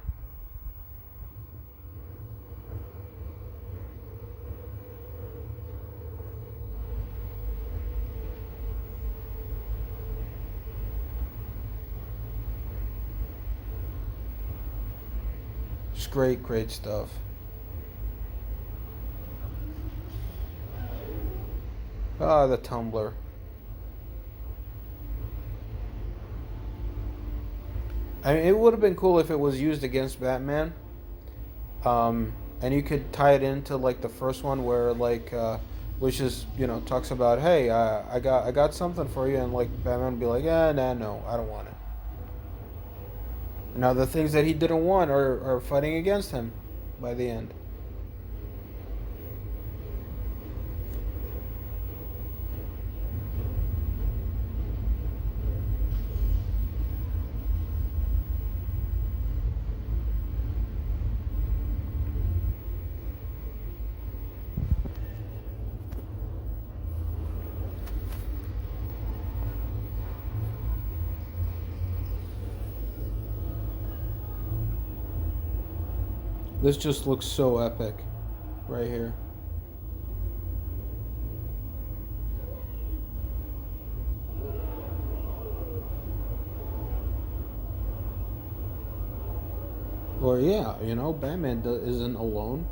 Just great stuff. Ah, the tumbler. I mean, it would have been cool if it was used against Batman. And you could tie it into like the first one where which is talks about, hey, I got something for you, and like Batman would be like, yeah, nah, no, I don't want it. Now the things that he didn't want are fighting against him by the end. This just looks so epic right here. Or yeah, Batman isn't alone.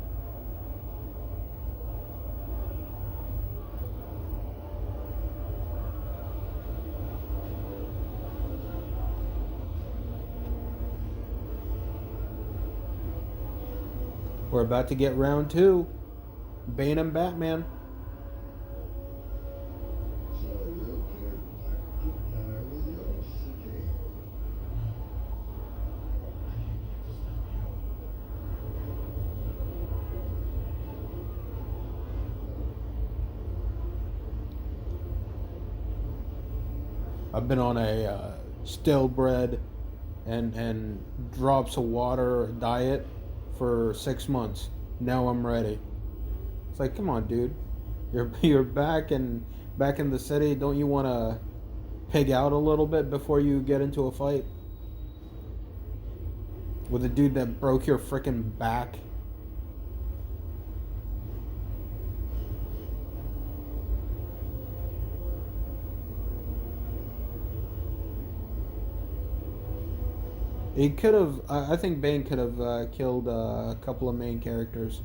We're about to get round two. Bane and Batman. So you came back to die with your city. I've been on a stale bread and drops of water diet for 6 months. Now I'm ready. It's like, come on, dude. You're back in the city. Don't you want to pig out a little bit before you get into a fight with a dude that broke your freaking back? He could have. I think Bane could have killed a couple of main characters.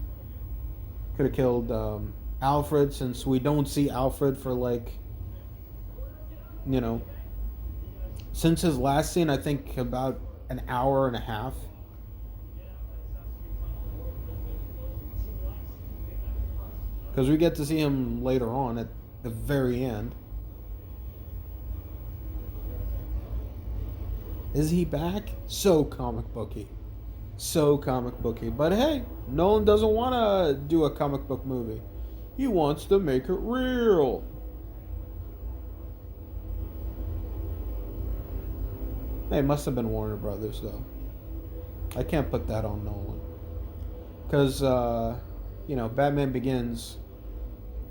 Could have killed Alfred, since we don't see Alfred for you know, since his last scene. I think about an hour and a half. Because we get to see him later on at the very end. Is he back? So comic booky. So comic booky. But hey, Nolan doesn't want to do a comic book movie. He wants to make it real. Hey, it must have been Warner Brothers, though. I can't put that on Nolan. Because, Batman Begins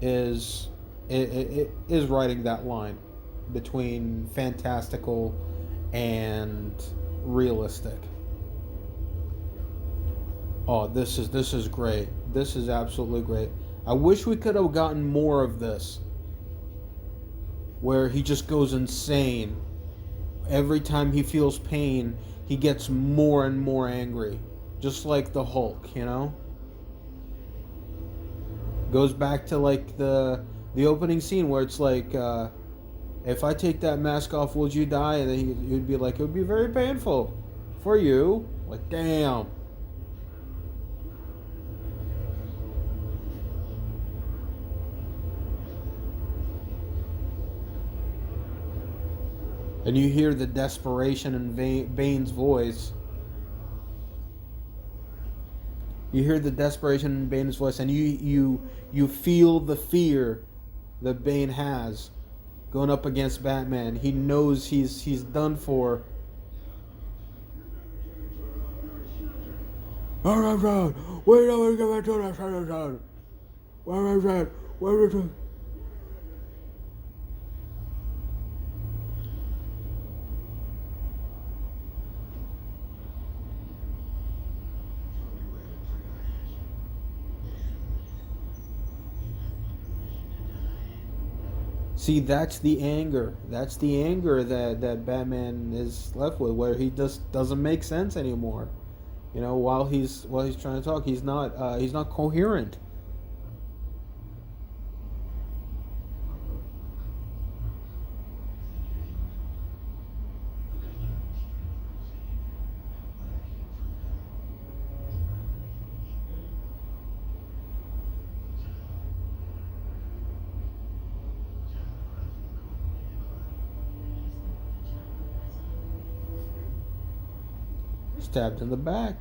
is it is writing that line between fantastical and realistic. Oh, this is great. This is absolutely great. I wish we could have gotten more of this, where he just goes insane. Every time he feels pain, he gets more and more angry, just like the Hulk. Goes back to like the opening scene where it's like, if I take that mask off, would you die? And then he'd be like, it would be very painful for you. Like, damn. And you hear the desperation in Bane's voice. You hear the desperation in Bane's voice, and you feel the fear that Bane has going up against Batman. He knows he's done for. Wait, Where is it? See, that's the anger. That's the anger that Batman is left with, where he just doesn't make sense anymore. You know, while he's trying to talk, he's not coherent. Stabbed in the back.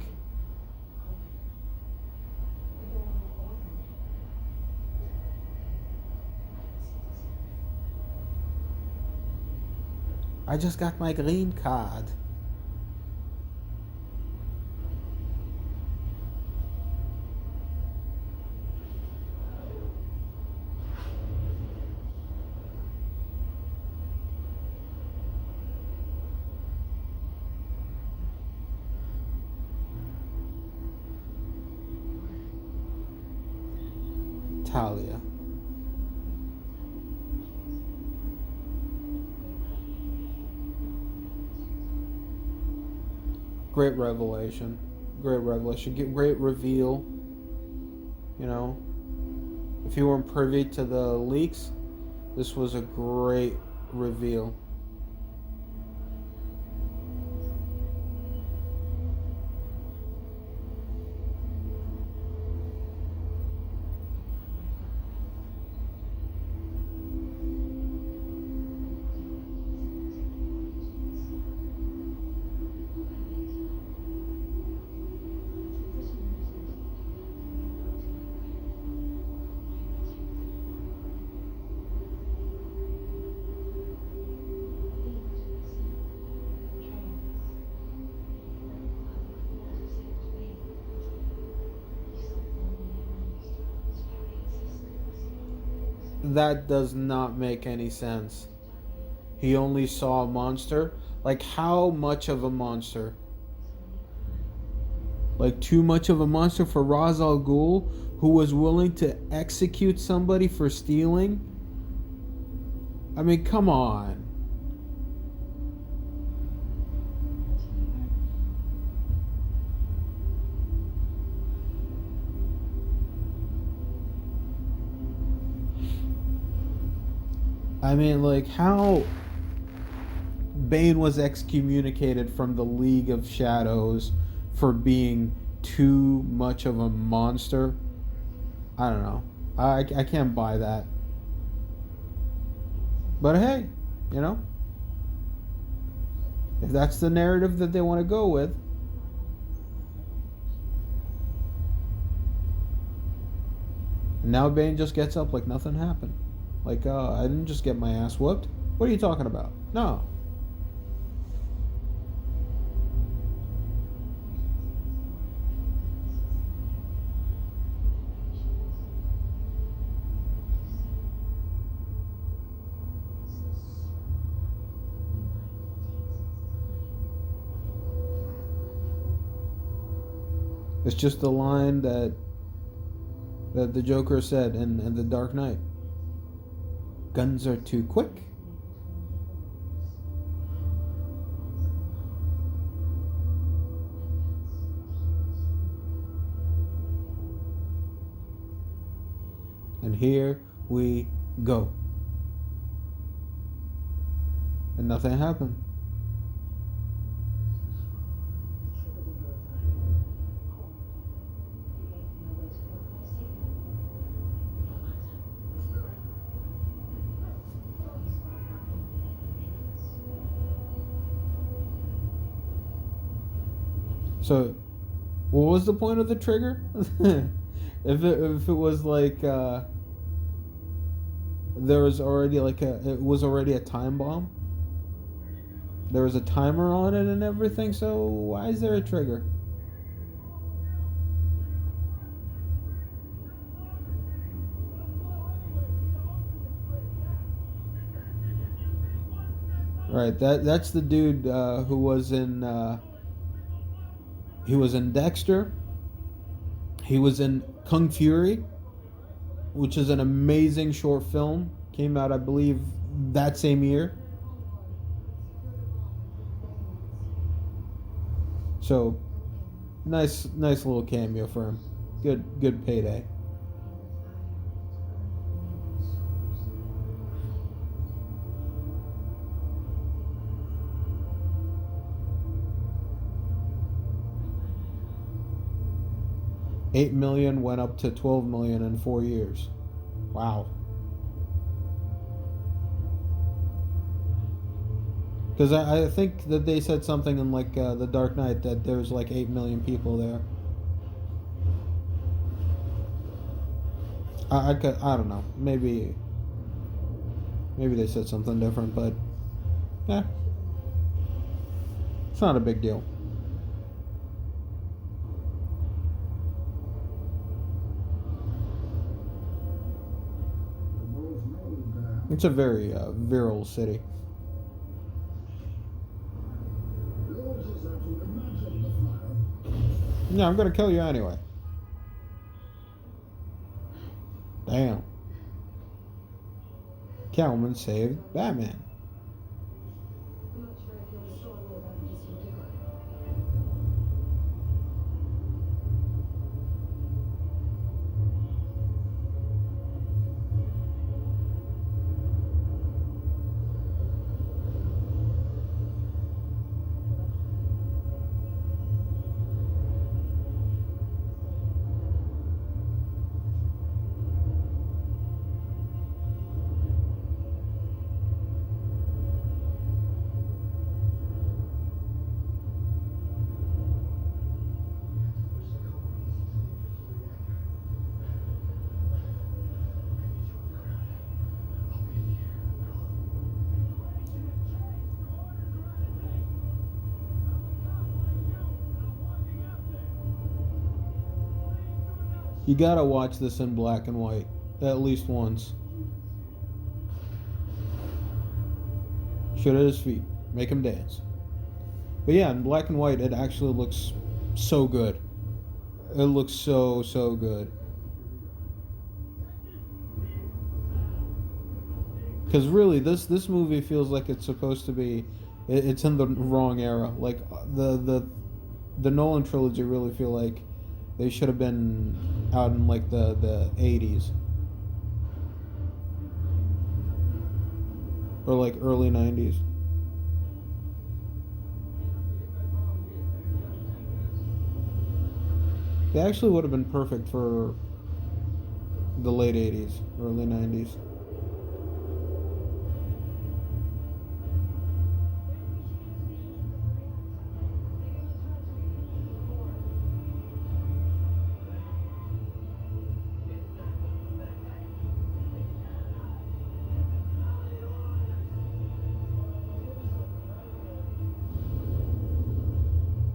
I just got my green card. Talia. Great revelation. Great revelation. Great reveal. You know, if you weren't privy to the leaks, this was a great reveal. That does not make any sense. He only saw a monster. Like, how much of a monster? Like, too much of a monster for Ra's al Ghul, who was willing to execute somebody for stealing? I mean, come on. I mean, like, how Bane was excommunicated from the League of Shadows for being too much of a monster. I don't know. I can't buy that. But hey, you know, if that's the narrative that they want to go with. And now Bane just gets up like nothing happened. Like, I didn't just get my ass whooped. What are you talking about? No. It's just the line that the Joker said in The Dark Knight. Guns are too quick. And here we go. And nothing happened. So, what was the point of the trigger? If it was like there was already it was already a time bomb. There was a timer on it and everything. So why is there a trigger? Right. That's the dude who was in. He was in Dexter. He was in Kung Fury, which is an amazing short film. Came out, I believe, that same year. So, nice little cameo for him. Good payday. $8 million went up to $12 million in 4 years. Wow. Because I think that they said something in like the Dark Knight that there's like 8 million people there. I don't know. Maybe they said something different, but yeah, it's not a big deal. It's a very virile city. Yeah, I'm gonna kill you anyway. Damn. Catwoman saved Batman. I'm not sure I feel strongly about it as you do. You gotta watch this in black and white at least once. Shoot at his feet, make him dance. But yeah, in black and white, it actually looks so good. It looks so good. Because really, this movie feels like it's supposed to be. It's in the wrong era. Like the Nolan trilogy really feel like they should have been out in like the 80s or like early 90s. They actually would have been perfect for the late 80s, early 90s.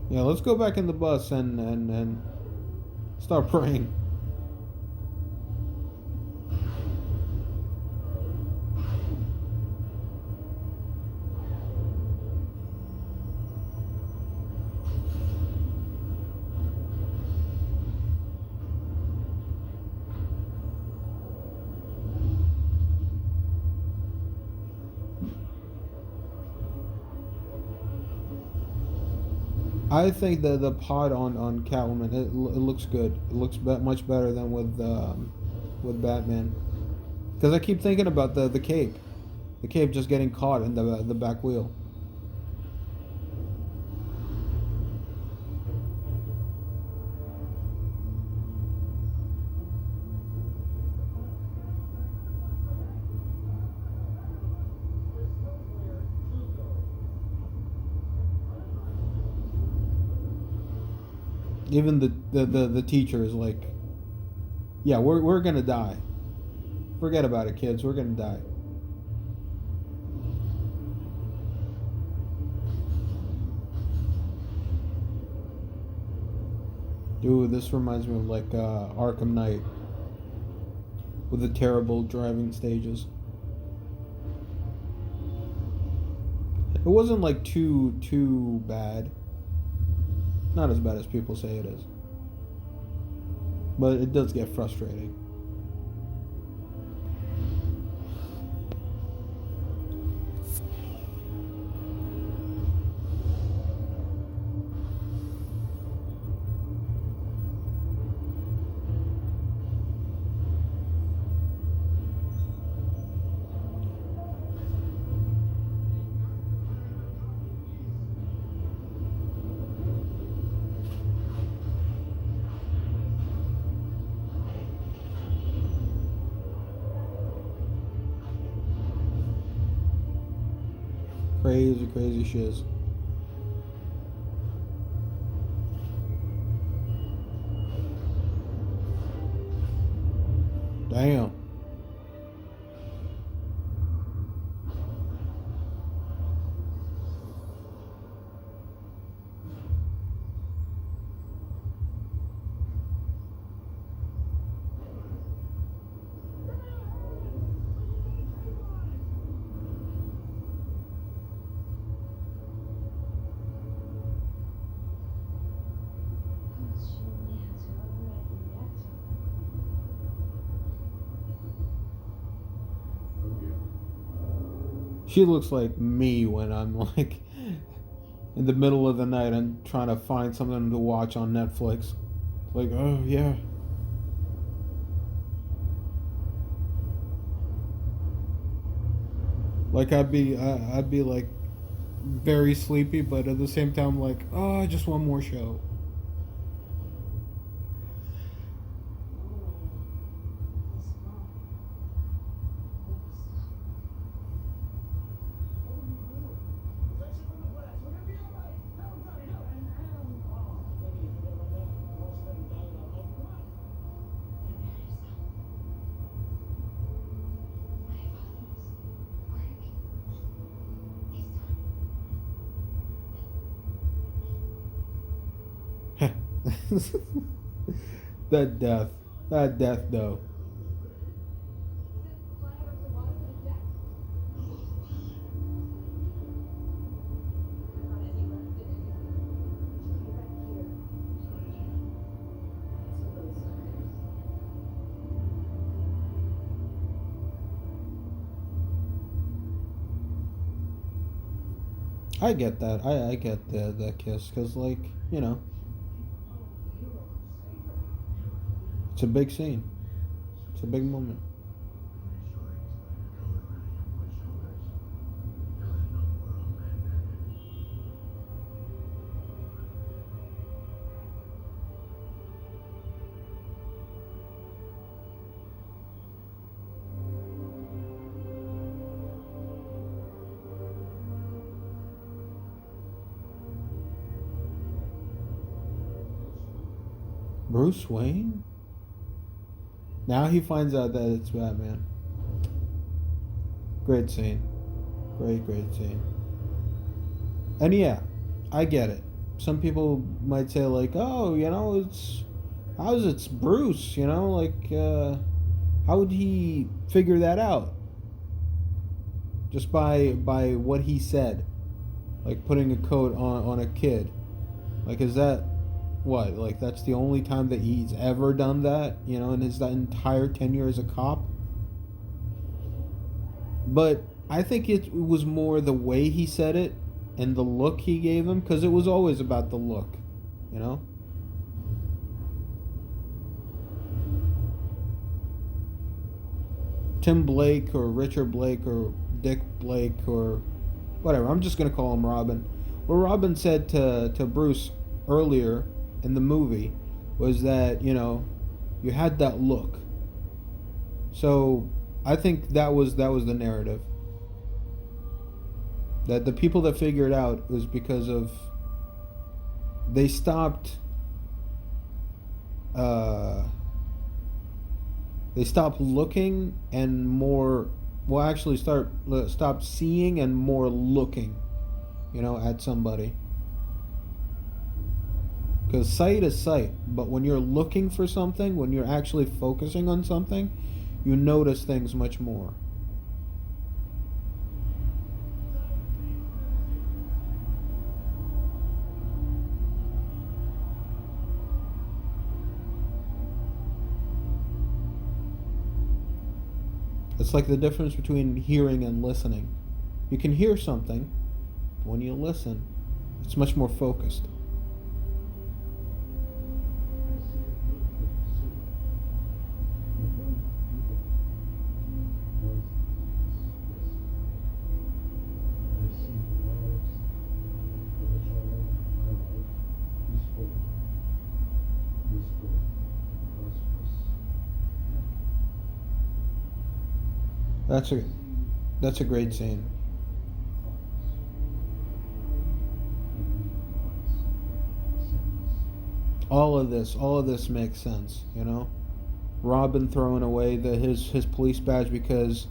Yeah, let's go back in the bus and start praying. I think the pod on Catwoman it looks good. It looks much better than with Batman. Because I keep thinking about the cape just getting caught in the back wheel. Even the teacher is like, yeah, we're gonna die. Forget about it, kids. We're gonna die. Dude, this reminds me of like Arkham Knight with the terrible driving stages. It wasn't like too bad. Not as bad as people say it is. But it does get frustrating. Crazy, crazy shiz. Damn. She only has her overacting reactor. She looks like me when I'm like in the middle of the night and trying to find something to watch on Netflix. Like, oh yeah. Like I'd be like very sleepy, but at the same time like, oh, I just want more show. This mom. that death. That death though. I get that. I get the kiss because, like, you know, it's a big scene. It's a big moment. Bruce Wayne? Now he finds out that it's Batman. Great scene. Great scene. And yeah, I get it. Some people might say like, oh, you know, it's Bruce, you know, like how would he figure that out? Just by what he said. Like putting a coat on a kid. Like, is that what? Like, that's the only time that he's ever done that, you know, in his that entire tenure as a cop? But I think it was more the way he said it and the look he gave him, because it was always about the look, you know? Tim Blake or Richard Blake or Dick Blake or whatever, I'm just going to call him Robin. What Robin said to Bruce earlier in the movie was that, you know, you had that look. So I think that was the narrative. That the people that figured it out was because of they stopped looking and more actually stop seeing and more looking, you know, at somebody. Because sight is sight, but when you're looking for something, when you're actually focusing on something, you notice things much more. It's like the difference between hearing and listening. You can hear something, but when you listen, it's much more focused. I see a beautiful city with young people, boys, yes. I see the lives for which I love my life, peaceful, useful, prosperous, happy. That's a that's a great scene. All of this makes sense, you know. Robin throwing away his police badge because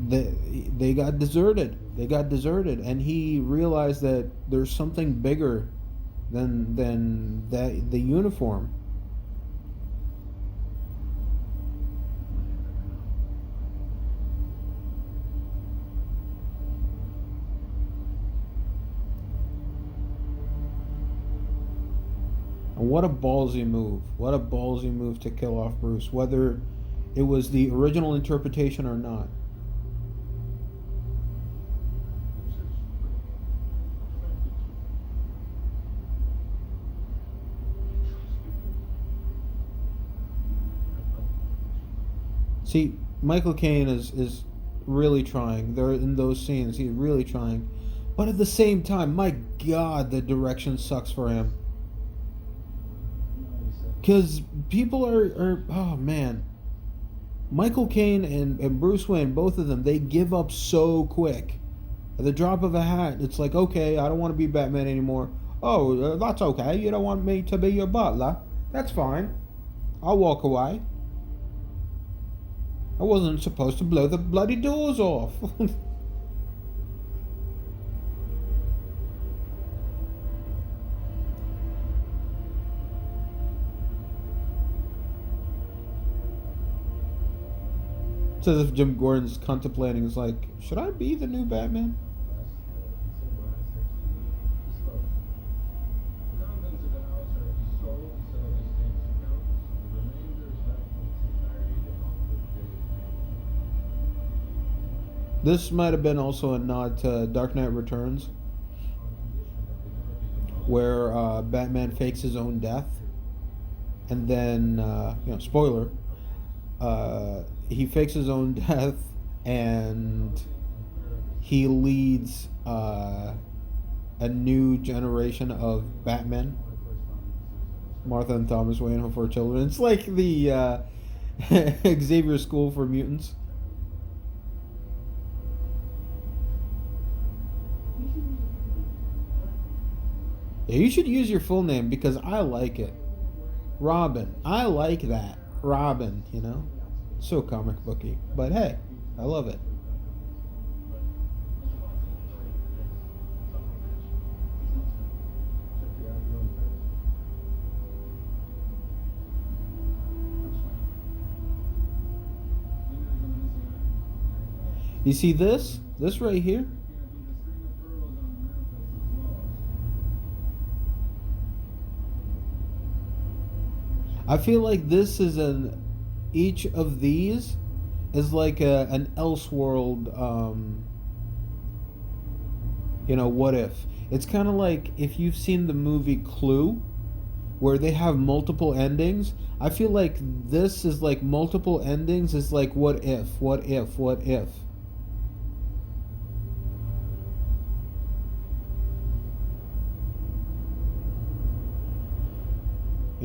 they got deserted. They got deserted, and he realized that there's something bigger than that the uniform. And what a ballsy move. What a ballsy move to kill off Bruce, whether it was the original interpretation or not. See, Michael Caine is really trying. They're in those scenes. He's really trying. But at the same time, my God, the direction sucks for him. Because people are, oh man. Michael Caine and Bruce Wayne, both of them, they give up so quick. At the drop of a hat, it's like, okay, I don't want to be Batman anymore. Oh, that's okay. You don't want me to be your butler. That's fine. I'll walk away. I wasn't supposed to blow the bloody doors off. It's as if Jim Gordon's contemplating, is like, should I be the new Batman? This might have been also a nod to Dark Knight Returns, where Batman fakes his own death, and then, spoiler, he fakes his own death, and he leads a new generation of Batmen. Martha and Thomas Wayne Home for Children. It's like the Xavier School for Mutants. Yeah, you should use your full name because I like it. Robin. I like that. Robin, you know? So comic booky. But hey, I love it. You see this? This right here? I feel like this is each of these is like an Elseworld, what if. It's kind of like if you've seen the movie Clue, where they have multiple endings. I feel like this is like multiple endings is like what if, what if, what if.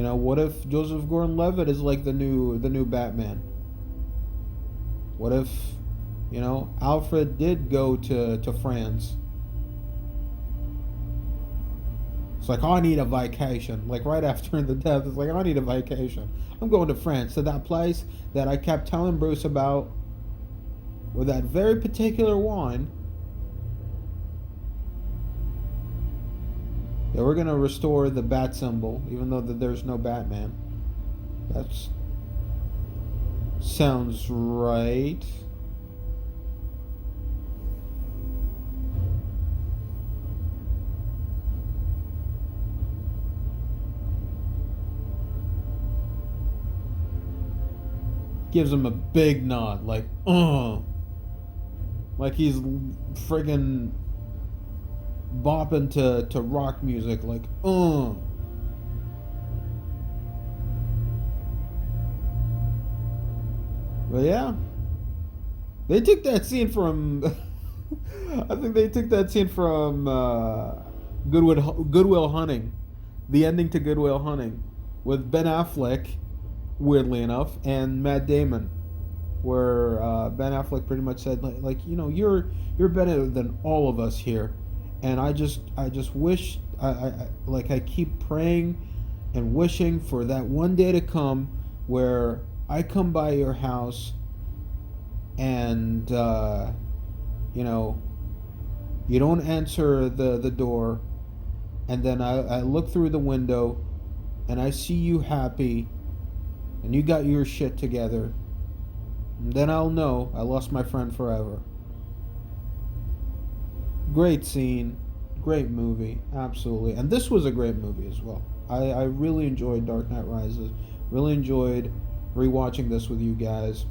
What if Joseph Gordon-Levitt is like the new Batman? What if, Alfred did go to France? It's like, oh, I need a vacation. Like right after the death, it's like, I need a vacation. I'm going to France, to that place that I kept telling Bruce about, with that very particular wine. Yeah, we're gonna restore the bat symbol, even though there's no Batman. That's sounds right. gives him a big nod, like he's friggin' bopping to rock music, But yeah, they took that scene from. I think they took that scene from Goodwill Hunting, the ending to Goodwill Hunting, with Ben Affleck, weirdly enough, and Matt Damon, where Ben Affleck pretty much said you're better than all of us here, and I just wish I keep praying and wishing for that one day to come where I come by your house and you know you don't answer the door, and then I look through the window and I see you happy and you got your shit together, and then I'll know I lost my friend forever. Great scene, great movie, absolutely. And this was a great movie as well. I really enjoyed Dark Knight Rises. Really enjoyed rewatching this with you guys.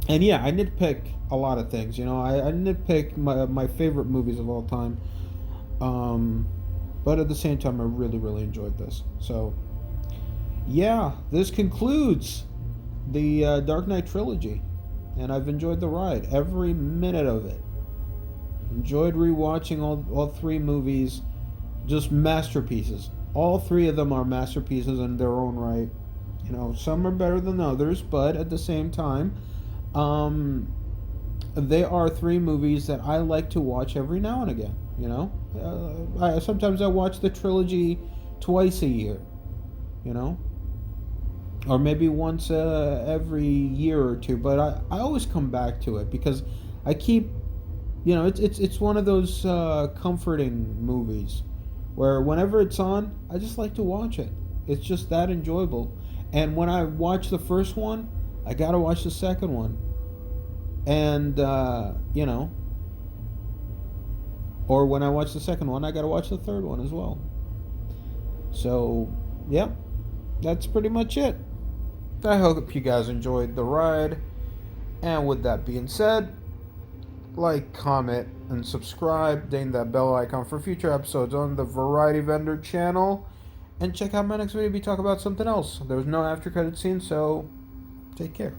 And yeah, I nitpick a lot of things. I nitpick my favorite movies of all time. Um, but at the same time, I really, really enjoyed this. So, yeah, this concludes the Dark Knight trilogy. And I've enjoyed the ride, every minute of it. Enjoyed rewatching all three movies. Just masterpieces. All three of them are masterpieces in their own right. Some are better than others, but at the same time, they are three movies that I like to watch every now and again. Sometimes I watch the trilogy twice a year. You know, or maybe once every year or two. But I always come back to it because I keep, it's one of those comforting movies where whenever it's on, I just like to watch it. It's just that enjoyable. And when I watch the first one, I gotta watch the second one. And or when I watch the second one, I gotta watch the third one as well. So, yeah, that's pretty much it. I hope you guys enjoyed the ride. And with that being said, like, comment, and subscribe. Ding that bell icon for future episodes on the Variety Vendor channel. And check out my next video. We talk about something else. There was no after credit scene, so take care.